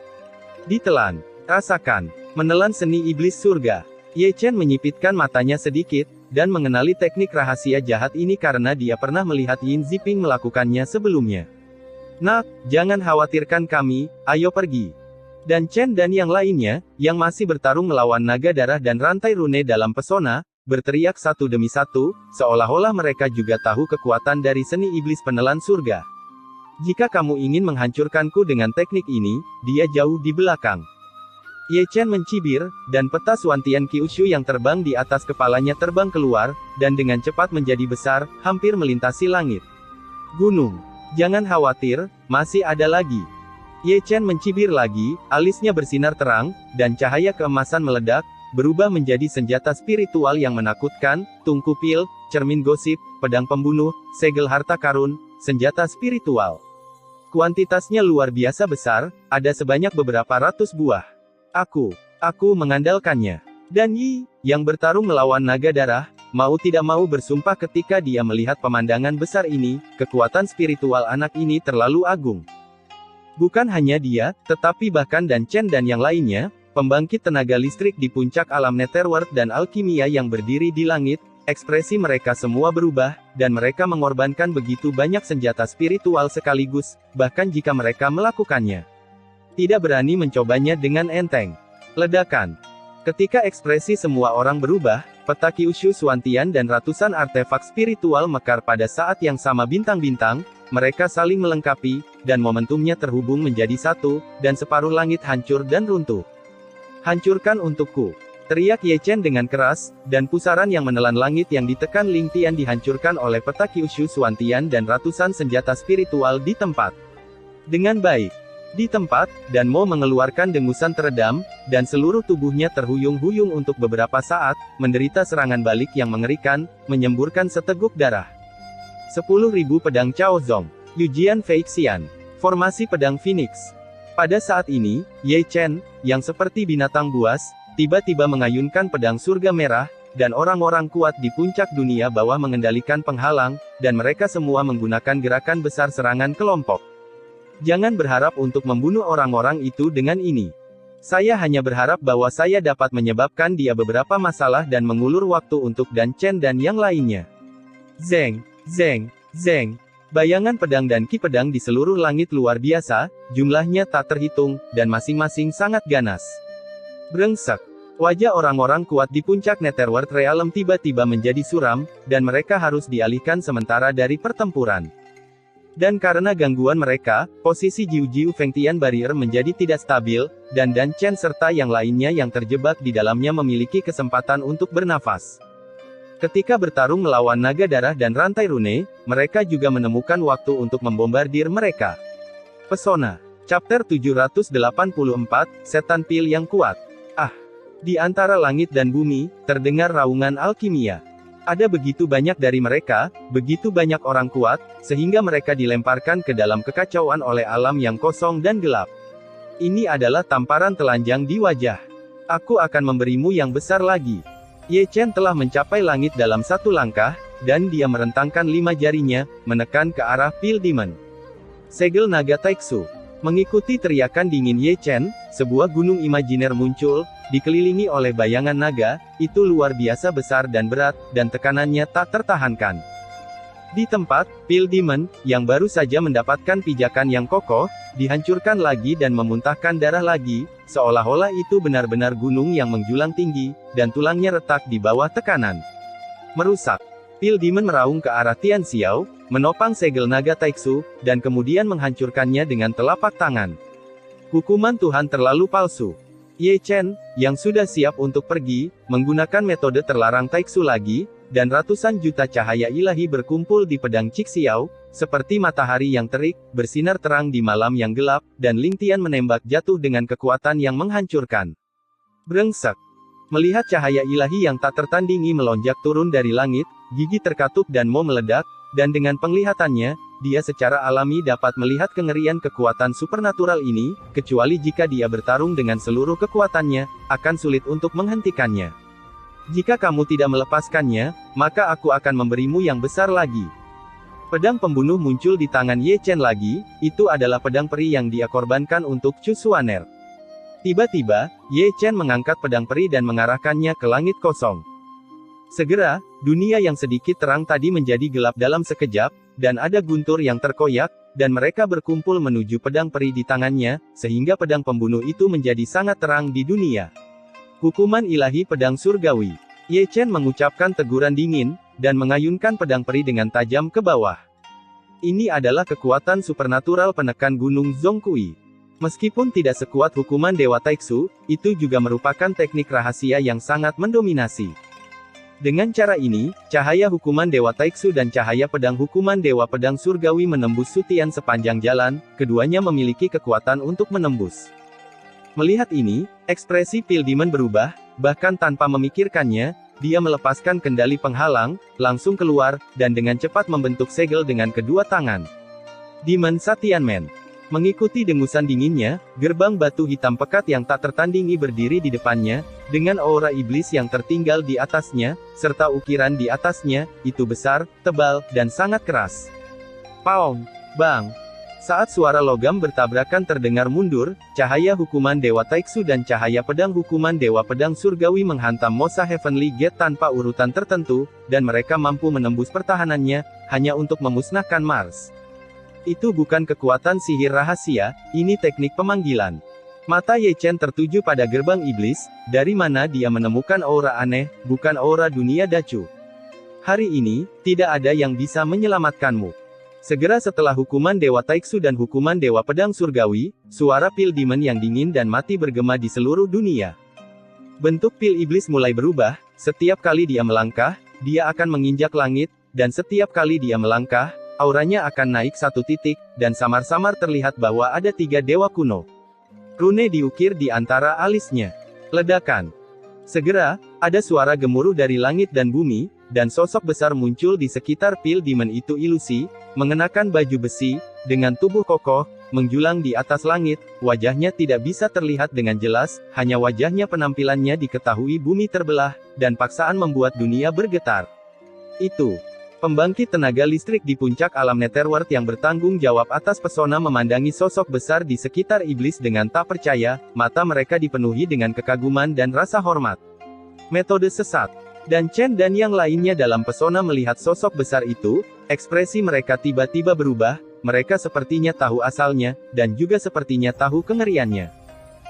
Ditelan. Rasakan. Menelan seni iblis surga. Ye Chen menyipitkan matanya sedikit, dan mengenali teknik rahasia jahat ini karena dia pernah melihat Yin Ziping melakukannya sebelumnya. Nak, jangan khawatirkan kami, ayo pergi. Dan Chen dan yang lainnya, yang masih bertarung melawan naga darah dan rantai rune dalam pesona, berteriak satu demi satu, seolah-olah mereka juga tahu kekuatan dari seni iblis penelan surga. Jika kamu ingin menghancurkanku dengan teknik ini, dia jauh di belakang. Ye Chen mencibir, dan peta Suantian Kyushu yang terbang di atas kepalanya terbang keluar, dan dengan cepat menjadi besar, hampir melintasi langit. Gunung. Jangan khawatir, masih ada lagi. Ye Chen mencibir lagi, alisnya bersinar terang, dan cahaya keemasan meledak, berubah menjadi senjata spiritual yang menakutkan, tungku pil, cermin gosip, pedang pembunuh, segel harta karun, senjata spiritual. Kuantitasnya luar biasa besar, ada sebanyak beberapa ratus buah. Aku mengandalkannya. Dan Yi, yang bertarung melawan naga darah, mau tidak mau bersumpah ketika dia melihat pemandangan besar ini, kekuatan spiritual anak ini terlalu agung. Bukan hanya dia, tetapi bahkan Dan Chen dan yang lainnya, pembangkit tenaga listrik di puncak alam Netherworld dan alkimia yang berdiri di langit, ekspresi mereka semua berubah, dan mereka mengorbankan begitu banyak senjata spiritual sekaligus, bahkan jika mereka melakukannya. Tidak berani mencobanya dengan enteng. Ledakan. Ketika ekspresi semua orang berubah, peta Kyushu Suantian dan ratusan artefak spiritual mekar pada saat yang sama bintang-bintang, mereka saling melengkapi, dan momentumnya terhubung menjadi satu, dan separuh langit hancur dan runtuh. Hancurkan untukku. Teriak Ye Chen dengan keras, dan pusaran yang menelan langit yang ditekan Ling Tian dihancurkan oleh peta Kyushu Suantian dan ratusan senjata spiritual di tempat. Dengan baik. Di tempat, Dan Mo mengeluarkan dengusan teredam, dan seluruh tubuhnya terhuyung-huyung untuk beberapa saat, menderita serangan balik yang mengerikan, menyemburkan seteguk darah. 10.000 pedang Cao Zong. Yujian Feixian. Formasi pedang Phoenix. Pada saat ini, Ye Chen, yang seperti binatang buas, tiba-tiba mengayunkan pedang surga merah, dan orang-orang kuat di puncak dunia bawah mengendalikan penghalang, dan mereka semua menggunakan gerakan besar serangan kelompok. Jangan berharap untuk membunuh orang-orang itu dengan ini. Saya hanya berharap bahwa saya dapat menyebabkan dia beberapa masalah dan mengulur waktu untuk Dan Chen dan yang lainnya. Zeng, zeng, zeng. Bayangan pedang dan ki pedang di seluruh langit luar biasa, jumlahnya tak terhitung, dan masing-masing sangat ganas. Brengsek. Wajah orang-orang kuat di puncak Netherworld Realm tiba-tiba menjadi suram, dan mereka harus dialihkan sementara dari pertempuran. Dan karena gangguan mereka, posisi Jiu-Jiu Fengtian Barrier menjadi tidak stabil, dan Dan Chen serta yang lainnya yang terjebak di dalamnya memiliki kesempatan untuk bernafas. Ketika bertarung melawan naga darah dan rantai rune, mereka juga menemukan waktu untuk membombardir mereka. Pesona. Chapter 784, Setan Pil yang Kuat. Di antara langit dan bumi, terdengar raungan alkimia. Ada begitu banyak dari mereka, begitu banyak orang kuat, sehingga mereka dilemparkan ke dalam kekacauan oleh alam yang kosong dan gelap. Ini adalah tamparan telanjang di wajah. Aku akan memberimu yang besar lagi. Ye Chen telah mencapai langit dalam satu langkah, dan dia merentangkan 5 jarinya, menekan ke arah Pil Demon. Segel naga Taiksu. Mengikuti teriakan dingin Ye Chen, sebuah gunung imajiner muncul, dikelilingi oleh bayangan naga, itu luar biasa besar dan berat, dan tekanannya tak tertahankan. Di tempat, Pil Demon, yang baru saja mendapatkan pijakan yang kokoh, dihancurkan lagi dan memuntahkan darah lagi, seolah-olah itu benar-benar gunung yang menjulang tinggi, dan tulangnya retak di bawah tekanan. Merusak. Pil Demon meraung ke arah Tian Xiao, menopang segel naga Taiksu, dan kemudian menghancurkannya dengan telapak tangan. Hukuman Tuhan terlalu palsu. Ye Chen, yang sudah siap untuk pergi, menggunakan metode terlarang Taiksu lagi, dan ratusan juta cahaya ilahi berkumpul di pedang Cixiao, seperti matahari yang terik, bersinar terang di malam yang gelap, dan Ling Tian menembak jatuh dengan kekuatan yang menghancurkan. Brengsek. Melihat cahaya ilahi yang tak tertandingi melonjak turun dari langit, gigi terkatup Dan Mo meledak, dan dengan penglihatannya, dia secara alami dapat melihat kengerian kekuatan supernatural ini, kecuali jika dia bertarung dengan seluruh kekuatannya, akan sulit untuk menghentikannya. Jika kamu tidak melepaskannya, maka aku akan memberimu yang besar lagi. Pedang pembunuh muncul di tangan Ye Chen lagi, itu adalah pedang peri yang dia korbankan untuk Chu Xuaner. Tiba-tiba, Ye Chen mengangkat pedang peri dan mengarahkannya ke langit kosong. Segera, dunia yang sedikit terang tadi menjadi gelap dalam sekejap, dan ada guntur yang terkoyak, dan mereka berkumpul menuju pedang peri di tangannya, sehingga pedang pembunuh itu menjadi sangat terang di dunia. Hukuman ilahi pedang surgawi. Ye Chen mengucapkan teguran dingin, dan mengayunkan pedang peri dengan tajam ke bawah. Ini adalah kekuatan supernatural penekan gunung Zhongkui. Meskipun tidak sekuat hukuman Dewa Taiksu, itu juga merupakan teknik rahasia yang sangat mendominasi. Dengan cara ini, cahaya hukuman Dewa Taiksu dan cahaya pedang hukuman Dewa Pedang Surgawi menembus Sutian sepanjang jalan, keduanya memiliki kekuatan untuk menembus. Melihat ini, ekspresi Pil Demon berubah, bahkan tanpa memikirkannya, dia melepaskan kendali penghalang, langsung keluar, dan dengan cepat membentuk segel dengan kedua tangan. Demon Satianman. Mengikuti dengusan dinginnya, gerbang batu hitam pekat yang tak tertandingi berdiri di depannya, dengan aura iblis yang tertinggal di atasnya, serta ukiran di atasnya, itu besar, tebal, dan sangat keras. Paong! Bang! Saat suara logam bertabrakan terdengar mundur, cahaya hukuman Dewa Taiksu dan cahaya pedang hukuman Dewa Pedang Surgawi menghantam Mosa Heavenly Gate tanpa urutan tertentu, dan mereka mampu menembus pertahanannya, hanya untuk memusnahkan Mars. Itu bukan kekuatan sihir rahasia, ini teknik pemanggilan. Mata Ye Chen tertuju pada gerbang iblis, dari mana dia menemukan aura aneh, bukan aura dunia Dacu. Hari ini, tidak ada yang bisa menyelamatkanmu. Segera setelah hukuman Dewa Taiksu dan hukuman Dewa Pedang Surgawi, suara Pil Demon yang dingin dan mati bergema di seluruh dunia. Bentuk Pil Iblis mulai berubah, setiap kali dia melangkah, dia akan menginjak langit, dan setiap kali dia melangkah, auranya akan naik satu titik, dan samar-samar terlihat bahwa ada 3 dewa kuno. Rune diukir di antara alisnya. Ledakan. Segera, ada suara gemuruh dari langit dan bumi, dan sosok besar muncul di sekitar Pil Demon itu ilusi, mengenakan baju besi, dengan tubuh kokoh, menjulang di atas langit, wajahnya tidak bisa terlihat dengan jelas, hanya wajahnya penampilannya diketahui bumi terbelah, dan paksaan membuat dunia bergetar. Itu. Pembangkit tenaga listrik di puncak alam Netherworld yang bertanggung jawab atas pesona memandangi sosok besar di sekitar iblis dengan tak percaya, mata mereka dipenuhi dengan kekaguman dan rasa hormat. Metode sesat. Dan Chen dan yang lainnya dalam pesona melihat sosok besar itu, ekspresi mereka tiba-tiba berubah, mereka sepertinya tahu asalnya, dan juga sepertinya tahu kengeriannya.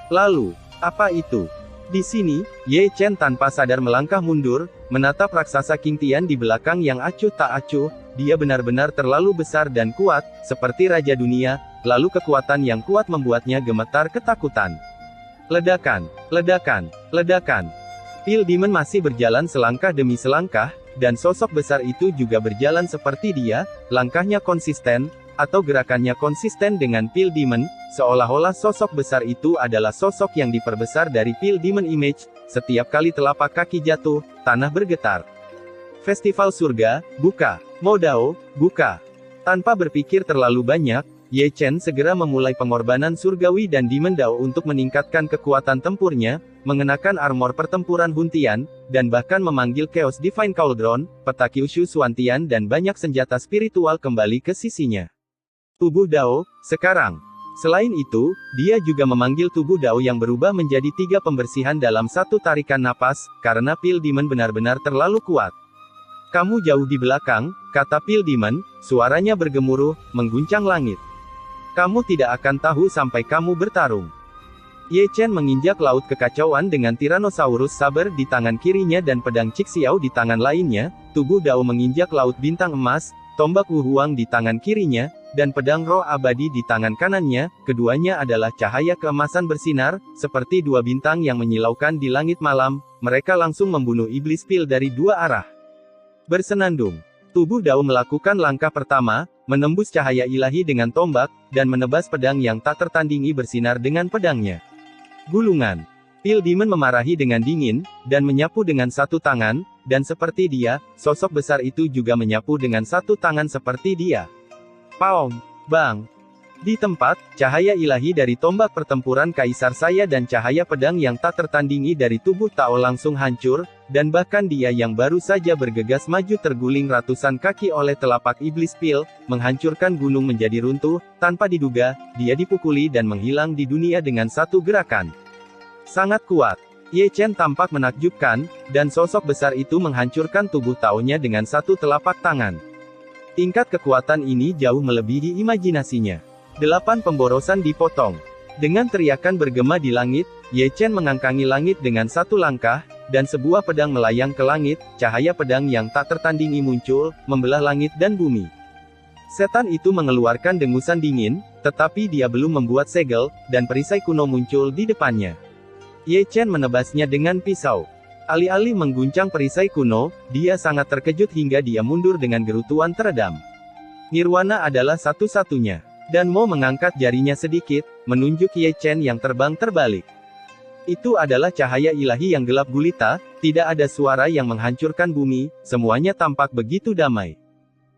Lalu, apa itu? Di sini, Ye Chen tanpa sadar melangkah mundur, menatap raksasa King Tian di belakang yang acuh tak acuh, dia benar-benar terlalu besar dan kuat, seperti Raja Dunia, lalu kekuatan yang kuat membuatnya gemetar ketakutan. Ledakan, ledakan, ledakan. Pil Demon masih berjalan selangkah demi selangkah, dan sosok besar itu juga berjalan seperti dia, langkahnya konsisten, atau gerakannya konsisten dengan Pil Demon, seolah-olah sosok besar itu adalah sosok yang diperbesar dari Pil Demon Image, setiap kali telapak kaki jatuh, tanah bergetar. Festival Surga, buka. Modao, buka. Tanpa berpikir terlalu banyak, Ye Chen segera memulai pengorbanan surgawi dan Demon Dao untuk meningkatkan kekuatan tempurnya, mengenakan armor pertempuran Huntian, dan bahkan memanggil Chaos Divine Cauldron, peta Kyushu Suantian dan banyak senjata spiritual kembali ke sisinya. Tubuh Dao, sekarang. Selain itu, dia juga memanggil tubuh Dao yang berubah menjadi 3 pembersihan dalam satu tarikan napas, karena Pil Demon benar-benar terlalu kuat. Kamu jauh di belakang, kata Pil Demon, suaranya bergemuruh, mengguncang langit. Kamu tidak akan tahu sampai kamu bertarung. Ye Chen menginjak laut kekacauan dengan Tyrannosaurus Saber di tangan kirinya dan pedang Cixiao di tangan lainnya, tubuh Dao menginjak laut bintang emas, tombak Wu Huang di tangan kirinya, dan pedang roh abadi di tangan kanannya, keduanya adalah cahaya keemasan bersinar, seperti 2 bintang yang menyilaukan di langit malam, mereka langsung membunuh iblis Pil dari 2 arah. Bersenandung. Tubuh Dao melakukan langkah pertama, menembus cahaya ilahi dengan tombak, dan menebas pedang yang tak tertandingi bersinar dengan pedangnya. Gulungan. Pil Demon memarahi dengan dingin, dan menyapu dengan satu tangan, dan seperti dia, sosok besar itu juga menyapu dengan satu tangan seperti dia. Paong! Bang! Di tempat, cahaya ilahi dari tombak pertempuran Kaisar Saya dan cahaya pedang yang tak tertandingi dari tubuh Tao langsung hancur, dan bahkan dia yang baru saja bergegas maju terguling ratusan kaki oleh telapak iblis Pil, menghancurkan gunung menjadi runtuh, tanpa diduga, dia dipukuli dan menghilang di dunia dengan satu gerakan. Sangat kuat. Ye Chen tampak menakjubkan, dan sosok besar itu menghancurkan tubuh Tao-nya dengan satu telapak tangan. Tingkat kekuatan ini jauh melebihi imajinasinya. 8 pemborosan dipotong. Dengan teriakan bergema di langit, Ye Chen mengangkangi langit dengan satu langkah, dan sebuah pedang melayang ke langit, cahaya pedang yang tak tertandingi muncul, membelah langit dan bumi. Setan itu mengeluarkan dengusan dingin, tetapi dia belum membuat segel, dan perisai kuno muncul di depannya. Ye Chen menebasnya dengan pisau. Alih-alih mengguncang perisai kuno, dia sangat terkejut hingga dia mundur dengan gerutuan teredam. Nirwana adalah satu-satunya. Dan Mo mengangkat jarinya sedikit, menunjuk Ye Chen yang terbang terbalik. Itu adalah cahaya ilahi yang gelap gulita, tidak ada suara yang menghancurkan bumi, semuanya tampak begitu damai.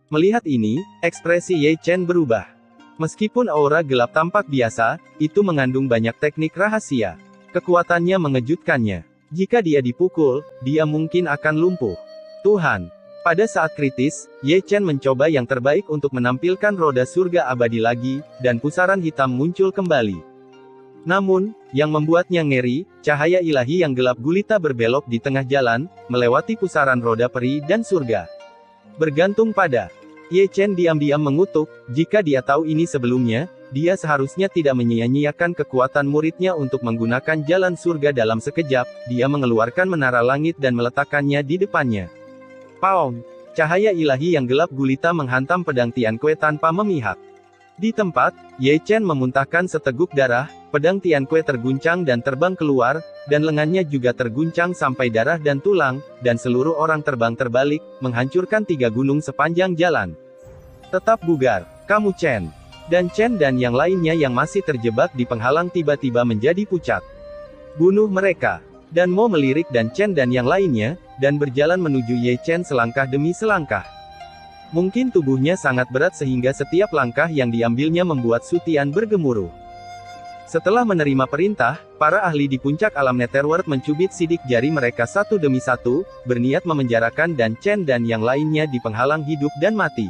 Melihat ini, ekspresi Ye Chen berubah. Meskipun aura gelap tampak biasa, itu mengandung banyak teknik rahasia. Kekuatannya mengejutkannya. Jika dia dipukul, dia mungkin akan lumpuh. Tuhan! Pada saat kritis, Ye Chen mencoba yang terbaik untuk menampilkan roda surga abadi lagi, dan pusaran hitam muncul kembali. Namun, yang membuatnya ngeri, cahaya ilahi yang gelap gulita berbelok di tengah jalan, melewati pusaran roda peri dan surga. Bergantung pada Ye Chen diam-diam mengutuk, jika dia tahu ini sebelumnya, dia seharusnya tidak menyia-nyiakan kekuatan muridnya untuk menggunakan jalan surga dalam sekejap. Dia mengeluarkan menara langit dan meletakkannya di depannya. Paong! Cahaya ilahi yang gelap gulita menghantam pedang Tianque tanpa memihak. Di tempat, Ye Chen memuntahkan seteguk darah, pedang Tianque terguncang dan terbang keluar, dan lengannya juga terguncang sampai darah dan tulang, dan seluruh orang terbang terbalik, menghancurkan 3 gunung sepanjang jalan. Tetap bugar, kamu Chen. Dan Chen dan yang lainnya yang masih terjebak di penghalang tiba-tiba menjadi pucat. Bunuh mereka. Dan Mo melirik dan Chen dan yang lainnya, dan berjalan menuju Ye Chen selangkah demi selangkah. Mungkin tubuhnya sangat berat sehingga setiap langkah yang diambilnya membuat Su Tian bergemuruh. Setelah menerima perintah, para ahli di puncak alam Netherworld mencubit sidik jari mereka satu demi satu, berniat memenjarakan dan Chen dan yang lainnya di penghalang hidup dan mati.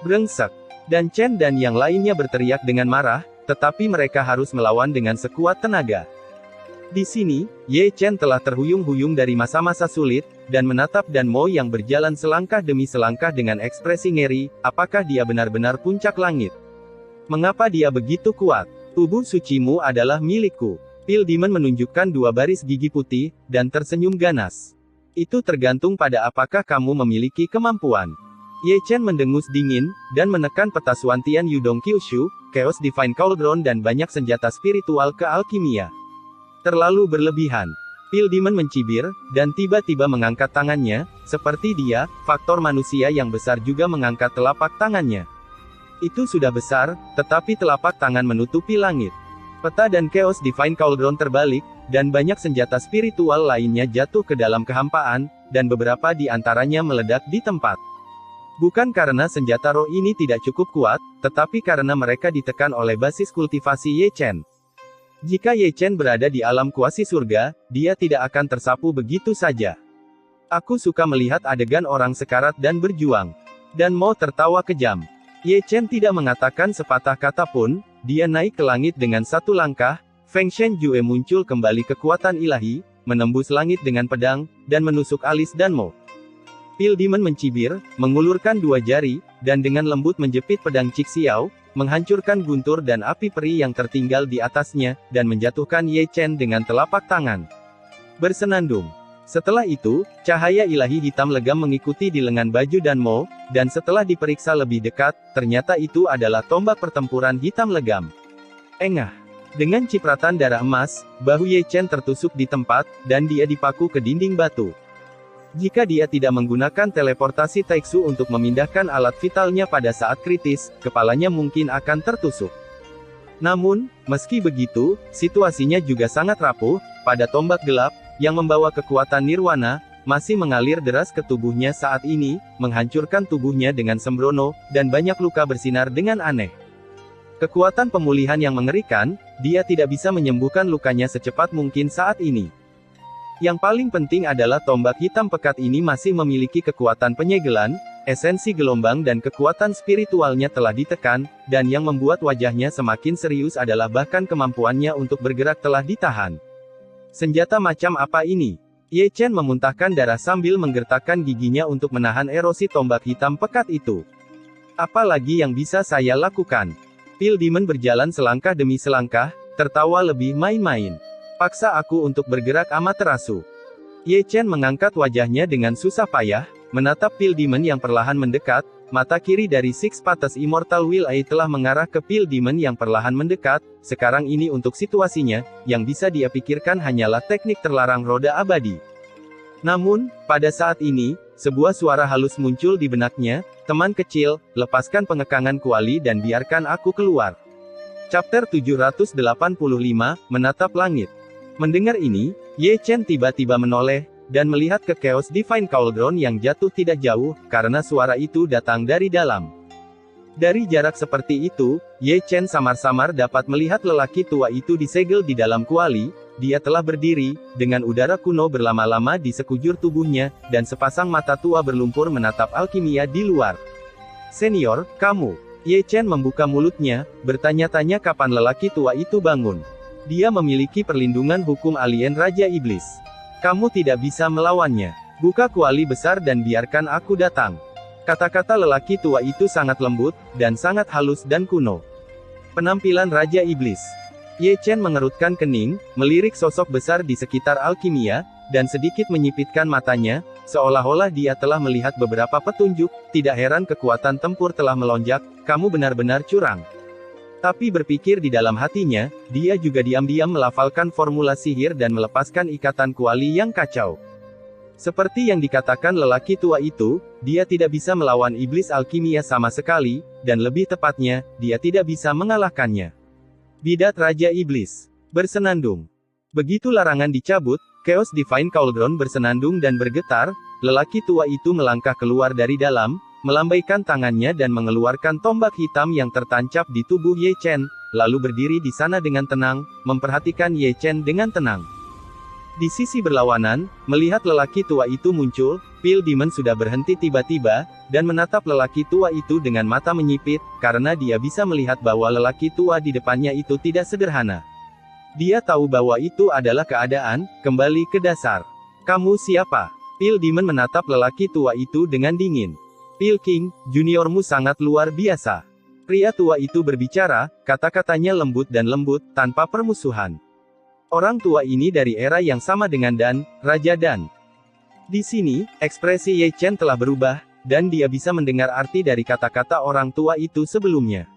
Brengsek! Dan Chen dan yang lainnya berteriak dengan marah, tetapi mereka harus melawan dengan sekuat tenaga. Di sini, Ye Chen telah terhuyung-huyung dari masa-masa sulit, dan menatap Dan Mo yang berjalan selangkah demi selangkah dengan ekspresi ngeri. Apakah dia benar-benar puncak langit? Mengapa dia begitu kuat? Tubuh sucimu adalah milikku. Pil Demon menunjukkan 2 baris gigi putih, dan tersenyum ganas. Itu tergantung pada apakah kamu memiliki kemampuan. Ye Chen mendengus dingin, dan menekan peta Suantian Yudong Kyushu, Chaos Divine Cauldron dan banyak senjata spiritual ke alkimia. Terlalu berlebihan. Pil Demon mencibir, dan tiba-tiba mengangkat tangannya, seperti dia, faktor manusia yang besar juga mengangkat telapak tangannya. Itu sudah besar, tetapi telapak tangan menutupi langit. Peta dan Chaos Divine Cauldron terbalik, dan banyak senjata spiritual lainnya jatuh ke dalam kehampaan, dan beberapa di antaranya meledak di tempat. Bukan karena senjata roh ini tidak cukup kuat, tetapi karena mereka ditekan oleh basis kultivasi Ye Chen. Jika Ye Chen berada di alam kuasi surga, dia tidak akan tersapu begitu saja. Aku suka melihat adegan orang sekarat dan berjuang. Dan Mo tertawa kejam. Ye Chen tidak mengatakan sepatah kata pun, dia naik ke langit dengan satu langkah. Feng Shenjue muncul kembali kekuatan ilahi, menembus langit dengan pedang, dan menusuk alis Dan Mo. Pil Demon mencibir, mengulurkan 2 jari, dan dengan lembut menjepit pedang Cixiao, menghancurkan guntur dan api peri yang tertinggal di atasnya, dan menjatuhkan Ye Chen dengan telapak tangan. Bersenandung. Setelah itu, cahaya ilahi hitam legam mengikuti di lengan baju Dan Mo, dan setelah diperiksa lebih dekat, ternyata itu adalah tombak pertempuran hitam legam. Engah. Dengan cipratan darah emas, bahu Ye Chen tertusuk di tempat, dan dia dipaku ke dinding batu. Jika dia tidak menggunakan teleportasi Taixu untuk memindahkan alat vitalnya pada saat kritis, kepalanya mungkin akan tertusuk. Namun, meski begitu, situasinya juga sangat rapuh. Pada tombak gelap, yang membawa kekuatan nirwana, masih mengalir deras ke tubuhnya saat ini, menghancurkan tubuhnya dengan sembrono, dan banyak luka bersinar dengan aneh. Kekuatan pemulihan yang mengerikan, dia tidak bisa menyembuhkan lukanya secepat mungkin saat ini. Yang paling penting adalah tombak hitam pekat ini masih memiliki kekuatan penyegelan, esensi gelombang dan kekuatan spiritualnya telah ditekan, dan yang membuat wajahnya semakin serius adalah bahkan kemampuannya untuk bergerak telah ditahan. Senjata macam apa ini? Ye Chen memuntahkan darah sambil menggertakkan giginya untuk menahan erosi tombak hitam pekat itu. Apalagi yang bisa saya lakukan? Pil Demon berjalan selangkah demi selangkah, tertawa lebih main-main. Paksa aku untuk bergerak amat terasu. Ye Chen mengangkat wajahnya dengan susah payah, menatap Pil Demon yang perlahan mendekat, mata kiri dari Six Paths Immortal Will Eye telah mengarah ke Pale Demon yang perlahan mendekat. Sekarang ini untuk situasinya, yang bisa dia pikirkan hanyalah teknik terlarang roda abadi. Namun, pada saat ini, sebuah suara halus muncul di benaknya, "Teman kecil, lepaskan pengekangan kuali dan biarkan aku keluar." Chapter 785, Menatap Langit. Mendengar ini, Ye Chen tiba-tiba menoleh, dan melihat ke Chaos Divine Cauldron yang jatuh tidak jauh, karena suara itu datang dari dalam. Dari jarak seperti itu, Ye Chen samar-samar dapat melihat lelaki tua itu disegel di dalam kuali. Dia telah berdiri, dengan udara kuno berlama-lama di sekujur tubuhnya, dan sepasang mata tua berlumpur menatap alkimia di luar. "Senior, kamu?" Ye Chen membuka mulutnya, bertanya-tanya kapan lelaki tua itu bangun. "Dia memiliki perlindungan hukum alien Raja Iblis. Kamu tidak bisa melawannya. Buka kuali besar dan biarkan aku datang." Kata-kata lelaki tua itu sangat lembut, dan sangat halus dan kuno. Penampilan Raja Iblis. Ye Chen mengerutkan kening, melirik sosok besar di sekitar alkimia, dan sedikit menyipitkan matanya, seolah-olah dia telah melihat beberapa petunjuk. Tidak heran kekuatan tempur telah melonjak, kamu benar-benar curang. Tapi berpikir di dalam hatinya, dia juga diam-diam melafalkan formula sihir dan melepaskan ikatan kuali yang kacau. Seperti yang dikatakan lelaki tua itu, dia tidak bisa melawan iblis alkimia sama sekali, dan lebih tepatnya, dia tidak bisa mengalahkannya. Bidat Raja Iblis. Bersenandung. Begitu larangan dicabut, Chaos Divine Cauldron bersenandung dan bergetar, lelaki tua itu melangkah keluar dari dalam, melambaikan tangannya dan mengeluarkan tombak hitam yang tertancap di tubuh Ye Chen, lalu berdiri di sana dengan tenang, memperhatikan Ye Chen dengan tenang. Di sisi berlawanan, melihat lelaki tua itu muncul, Pale Demon sudah berhenti tiba-tiba, dan menatap lelaki tua itu dengan mata menyipit, karena dia bisa melihat bahwa lelaki tua di depannya itu tidak sederhana. Dia tahu bahwa itu adalah keadaan, kembali ke dasar. "Kamu siapa?" Pale Demon menatap lelaki tua itu dengan dingin. "Pale King, juniormu sangat luar biasa." Pria tua itu berbicara, kata-katanya lembut dan lembut, tanpa permusuhan. Orang tua ini dari era yang sama dengan Dan, Raja Dan. Di sini, ekspresi Ye Chen telah berubah, dan dia bisa mendengar arti dari kata-kata orang tua itu sebelumnya.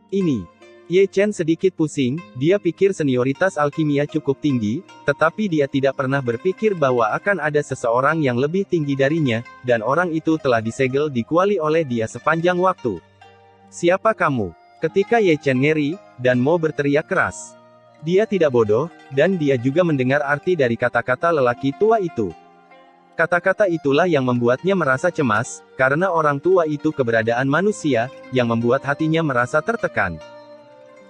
Ini. Ye Chen sedikit pusing, dia pikir senioritas alkimia cukup tinggi, tetapi dia tidak pernah berpikir bahwa akan ada seseorang yang lebih tinggi darinya, dan orang itu telah disegel di kuali oleh dia sepanjang waktu. "Siapa kamu?" Ketika Ye Chen ngeri, dan mau berteriak keras. Dia tidak bodoh, dan dia juga mendengar arti dari kata-kata lelaki tua itu. Kata-kata itulah yang membuatnya merasa cemas, karena orang tua itu keberadaan manusia, yang membuat hatinya merasa tertekan.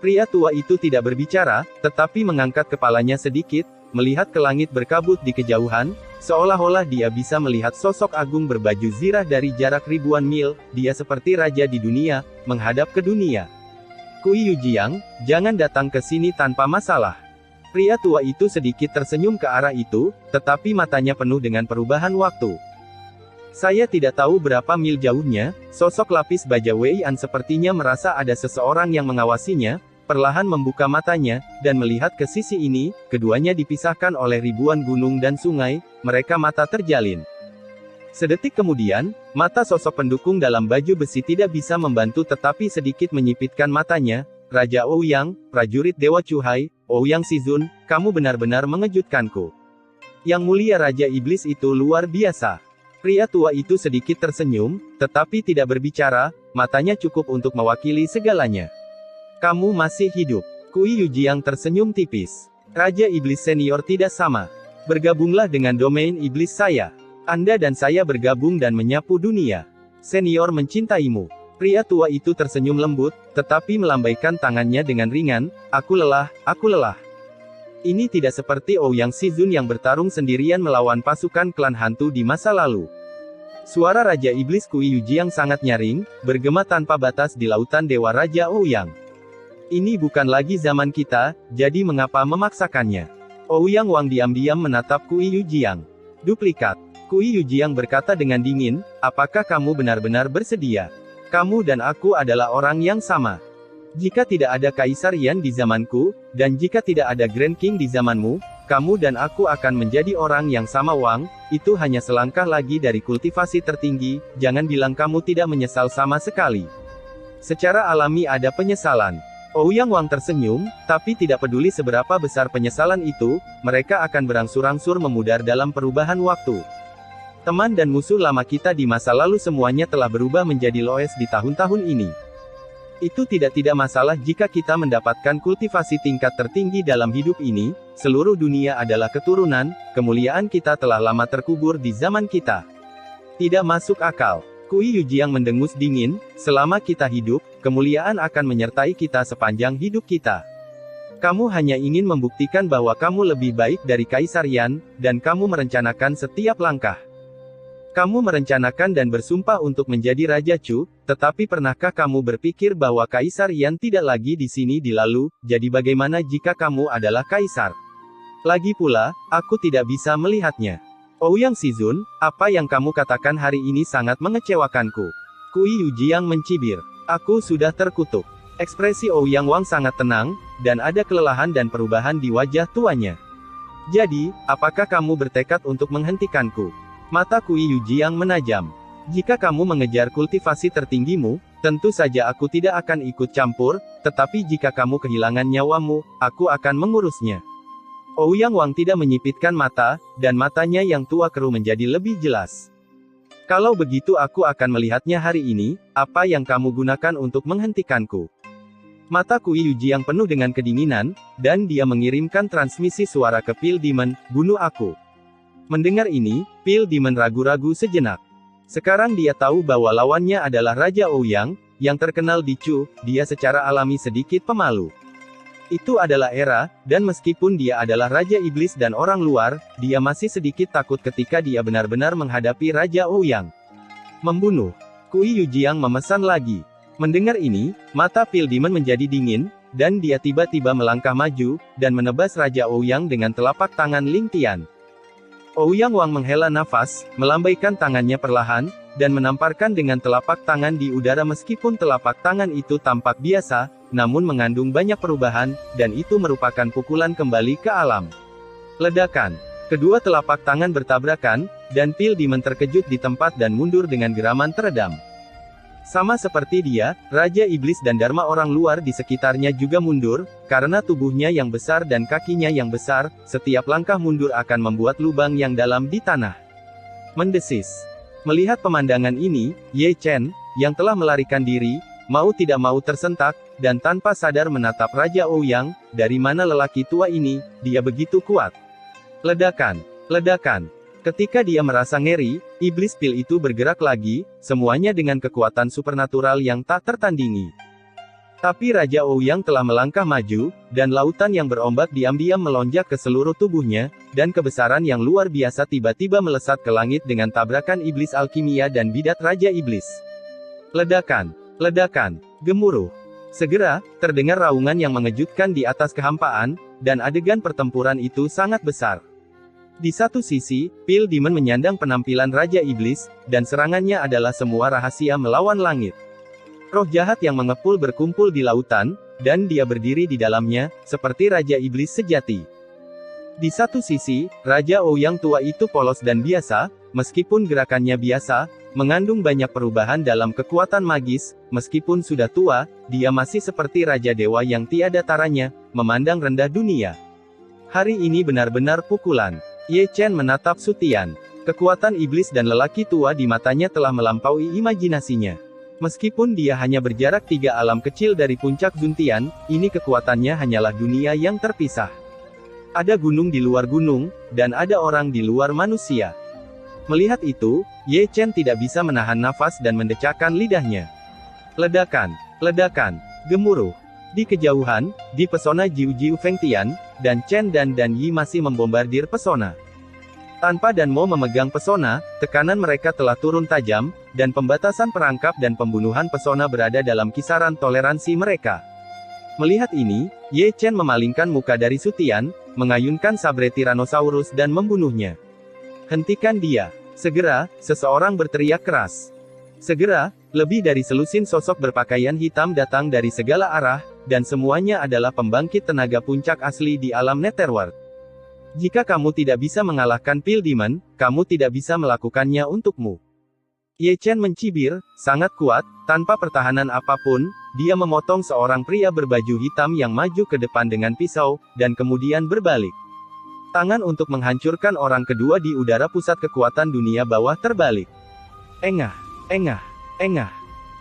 Pria tua itu tidak berbicara, tetapi mengangkat kepalanya sedikit, melihat ke langit berkabut di kejauhan, seolah-olah dia bisa melihat sosok agung berbaju zirah dari jarak ribuan mil. Dia seperti raja di dunia, menghadap ke dunia. "Kui Yujiang, jangan datang ke sini tanpa masalah." Pria tua itu sedikit tersenyum ke arah itu, tetapi matanya penuh dengan perubahan waktu. "Saya tidak tahu berapa mil jauhnya." Sosok lapis baja Wei An sepertinya merasa ada seseorang yang mengawasinya, perlahan membuka matanya, dan melihat ke sisi ini. Keduanya dipisahkan oleh ribuan gunung dan sungai, mereka mata terjalin. Sedetik kemudian, mata sosok pendukung dalam baju besi tidak bisa membantu tetapi sedikit menyipitkan matanya. "Raja Ouyang, prajurit Dewa Chuhai, Ouyang Shizun, kamu benar-benar mengejutkanku. Yang mulia Raja Iblis itu luar biasa." Pria tua itu sedikit tersenyum, tetapi tidak berbicara, matanya cukup untuk mewakili segalanya. "Kamu masih hidup." Kui Yujiang tersenyum tipis. "Raja Iblis senior tidak sama. Bergabunglah dengan domain iblis saya. Anda dan saya bergabung dan menyapu dunia. Senior mencintaimu." Pria tua itu tersenyum lembut, tetapi melambaikan tangannya dengan ringan. Aku lelah, aku lelah." Ini tidak seperti Ouyang Shizun yang bertarung sendirian melawan pasukan klan hantu di masa lalu. Suara Raja Iblis Kui Yujiang sangat nyaring, bergema tanpa batas di lautan Dewa Raja Ouyang. "Ini bukan lagi zaman kita, jadi mengapa memaksakannya?" Ouyang Wang diam-diam menatap Kui Yujiang. "Duplikat." Kui Yujiang berkata dengan dingin, "Apakah kamu benar-benar bersedia? Kamu dan aku adalah orang yang sama. Jika tidak ada Kaisar Yan di zamanku, dan jika tidak ada Grand King di zamanmu, kamu dan aku akan menjadi orang yang sama Wang, itu hanya selangkah lagi dari kultivasi tertinggi, jangan bilang kamu tidak menyesal sama sekali. Secara alami ada penyesalan. Ouyang Wang tersenyum, tapi tidak peduli seberapa besar penyesalan itu, mereka akan berangsur-angsur memudar dalam perubahan waktu. Teman dan musuh lama kita di masa lalu semuanya telah berubah menjadi Loes di tahun-tahun ini. Itu tidak masalah jika kita mendapatkan kultivasi tingkat tertinggi dalam hidup ini, seluruh dunia adalah keturunan, kemuliaan kita telah lama terkubur di zaman kita. Tidak masuk akal. Kui Yujiang mendengus dingin, selama kita hidup, kemuliaan akan menyertai kita sepanjang hidup kita. Kamu hanya ingin membuktikan bahwa kamu lebih baik dari Kaisar Yan, dan kamu merencanakan setiap langkah. Kamu merencanakan dan bersumpah untuk menjadi Raja Chu, tetapi pernahkah kamu berpikir bahwa Kaisar Yan tidak lagi di sini di lalu, jadi bagaimana jika kamu adalah Kaisar? Lagi pula, aku tidak bisa melihatnya. Ouyang Shizun, apa yang kamu katakan hari ini sangat mengecewakanku. Kui Yujiang mencibir. Aku sudah terkutuk. Ekspresi Ouyang Wang sangat tenang, dan ada kelelahan dan perubahan di wajah tuanya. Jadi, apakah kamu bertekad untuk menghentikanku? Mata Kui Yujiang menajam. Jika kamu mengejar kultivasi tertinggimu, tentu saja aku tidak akan ikut campur, tetapi jika kamu kehilangan nyawamu, aku akan mengurusnya. Ouyang Wang tidak menyipitkan mata, dan matanya yang tua keruh menjadi lebih jelas. Kalau begitu aku akan melihatnya hari ini, apa yang kamu gunakan untuk menghentikanku? Mata Kui Yujiang penuh dengan kedinginan, dan dia mengirimkan transmisi suara ke Pil Demon, bunuh aku. Mendengar ini, Pil Demon ragu-ragu sejenak. Sekarang dia tahu bahwa lawannya adalah Raja Ouyang, yang terkenal di Chu, dia secara alami sedikit pemalu. Itu adalah era, dan meskipun dia adalah Raja Iblis dan orang luar, dia masih sedikit takut ketika dia benar-benar menghadapi Raja Ouyang. Membunuh. Kui Yujiang memesan lagi. Mendengar ini, mata Pil Demon menjadi dingin, dan dia tiba-tiba melangkah maju, dan menebas Raja Ouyang dengan telapak tangan Ling Tian. Ouyang Wang menghela nafas, melambaikan tangannya perlahan, dan menamparkan dengan telapak tangan di udara meskipun telapak tangan itu tampak biasa, namun mengandung banyak perubahan, dan itu merupakan pukulan kembali ke alam. Ledakan. Kedua telapak tangan bertabrakan, dan Pil Demon terkejut di tempat dan mundur dengan geraman teredam. Sama seperti dia, Raja Iblis dan Dharma orang luar di sekitarnya juga mundur, karena tubuhnya yang besar dan kakinya yang besar, setiap langkah mundur akan membuat lubang yang dalam di tanah. Mendesis. Melihat pemandangan ini, Ye Chen, yang telah melarikan diri, mau tidak mau tersentak, dan tanpa sadar menatap Raja Ouyang, dari mana lelaki tua ini, dia begitu kuat. Ledakan. Ledakan. Ketika dia merasa ngeri, iblis pil itu bergerak lagi, semuanya dengan kekuatan supernatural yang tak tertandingi. Tapi Raja Ouyang telah melangkah maju, dan lautan yang berombak diam-diam melonjak ke seluruh tubuhnya, dan kebesaran yang luar biasa tiba-tiba melesat ke langit dengan tabrakan iblis alkimia dan bidat Raja Iblis. Ledakan. Ledakan. Gemuruh. Segera, terdengar raungan yang mengejutkan di atas kehampaan, dan adegan pertempuran itu sangat besar. Di satu sisi, Pil Demon menyandang penampilan Raja Iblis, dan serangannya adalah semua rahasia melawan langit. Roh jahat yang mengepul berkumpul di lautan, dan dia berdiri di dalamnya, seperti Raja Iblis sejati. Di satu sisi, Raja Ouyang tua itu polos dan biasa, meskipun gerakannya biasa, mengandung banyak perubahan dalam kekuatan magis, meskipun sudah tua, dia masih seperti Raja Dewa yang tiada taranya, memandang rendah dunia. Hari ini benar-benar pukulan. Ye Chen menatap Sutian. Kekuatan iblis dan lelaki tua di matanya telah melampaui imajinasinya. Meskipun dia hanya berjarak 3 alam kecil dari puncak Zuntian, ini kekuatannya hanyalah dunia yang terpisah. Ada gunung di luar gunung, dan ada orang di luar manusia. Melihat itu, Ye Chen tidak bisa menahan nafas dan mendecakkan lidahnya. Ledakan. Ledakan. Gemuruh. Di kejauhan, di pesona Jiu Jiu Fengtian, dan Chen dan Yi masih membombardir pesona. Tanpa dan Mo memegang pesona, tekanan mereka telah turun tajam, dan pembatasan perangkap dan pembunuhan pesona berada dalam kisaran toleransi mereka. Melihat ini, Ye Chen memalingkan muka dari Sutian, mengayunkan sabre Tyrannosaurus dan membunuhnya. Hentikan dia. Segera, seseorang berteriak keras. Segera, lebih dari selusin sosok berpakaian hitam datang dari segala arah, dan semuanya adalah pembangkit tenaga puncak asli di alam Netherworld. Jika kamu tidak bisa mengalahkan Pale Demon, kamu tidak bisa melakukannya untukmu. Ye Chen mencibir, sangat kuat, tanpa pertahanan apapun, dia memotong seorang pria berbaju hitam yang maju ke depan dengan pisau, dan kemudian berbalik. Tangan untuk menghancurkan orang kedua di udara pusat kekuatan dunia bawah terbalik. Engah, engah, engah.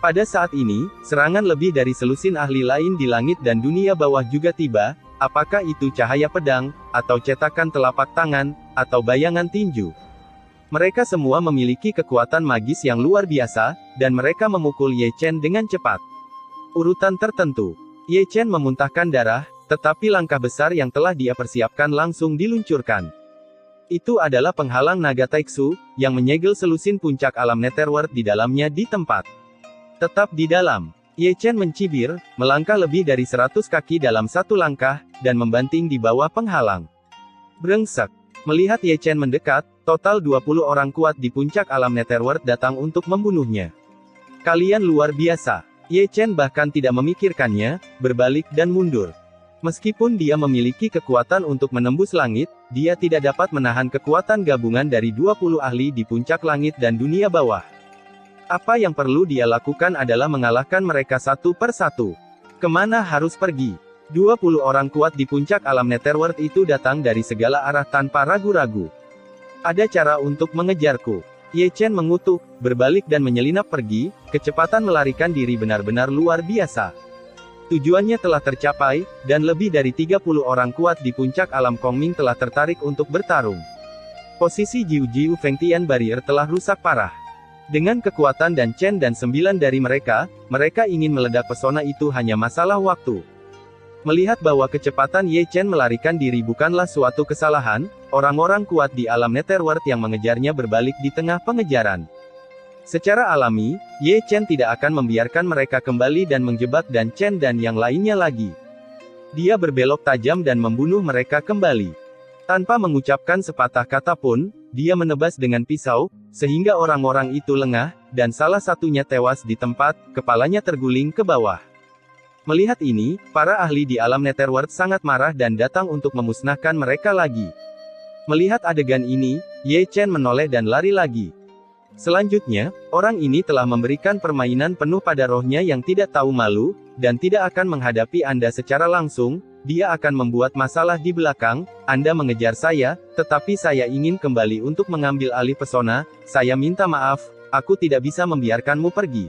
Pada saat ini, serangan lebih dari selusin ahli lain di langit dan dunia bawah juga tiba, apakah itu cahaya pedang, atau cetakan telapak tangan, atau bayangan tinju. Mereka semua memiliki kekuatan magis yang luar biasa, dan mereka memukul Ye Chen dengan cepat. Urutan tertentu. Ye Chen memuntahkan darah, tetapi langkah besar yang telah dia persiapkan langsung diluncurkan. Itu adalah penghalang naga Taiksu, yang menyegel selusin puncak alam Netherworld di dalamnya di tempat. Tetap di dalam. Ye Chen mencibir, melangkah lebih dari 100 kaki dalam satu langkah, dan membanting di bawah penghalang. Brengsek. Melihat Ye Chen mendekat, total 20 orang kuat di puncak alam Netherworld datang untuk membunuhnya. Kalian luar biasa. Ye Chen bahkan tidak memikirkannya, berbalik dan mundur. Meskipun dia memiliki kekuatan untuk menembus langit, dia tidak dapat menahan kekuatan gabungan dari 20 ahli di puncak langit dan dunia bawah. Apa yang perlu dia lakukan adalah mengalahkan mereka satu per satu. Kemana harus pergi? 20 orang kuat di puncak alam Netherworld itu datang dari segala arah tanpa ragu-ragu. Ada cara untuk mengejarku. Ye Chen mengutuk, berbalik dan menyelinap pergi, kecepatan melarikan diri benar-benar luar biasa. Tujuannya telah tercapai, dan lebih dari 30 orang kuat di puncak alam Kongming telah tertarik untuk bertarung. Posisi Jiu Jiu Fengtian Barrier telah rusak parah. Dengan kekuatan dan Chen dan 9 dari mereka ingin meledak pesona itu hanya masalah waktu. Melihat bahwa kecepatan Ye Chen melarikan diri bukanlah suatu kesalahan, orang-orang kuat di alam Netherworld yang mengejarnya berbalik di tengah pengejaran. Secara alami, Ye Chen tidak akan membiarkan mereka kembali dan menjebak dan Chen dan yang lainnya lagi. Dia berbelok tajam dan membunuh mereka kembali. Tanpa mengucapkan sepatah kata pun, dia menebas dengan pisau, sehingga orang-orang itu lengah, dan salah satunya tewas di tempat, kepalanya terguling ke bawah. Melihat ini, para ahli di alam Netherworld sangat marah dan datang untuk memusnahkan mereka lagi. Melihat adegan ini, Ye Chen menoleh dan lari lagi. Selanjutnya, orang ini telah memberikan permainan penuh pada rohnya yang tidak tahu malu, dan tidak akan menghadapi Anda secara langsung, dia akan membuat masalah di belakang. Anda mengejar saya, tetapi saya ingin kembali untuk mengambil alih pesona, saya minta maaf, aku tidak bisa membiarkanmu pergi.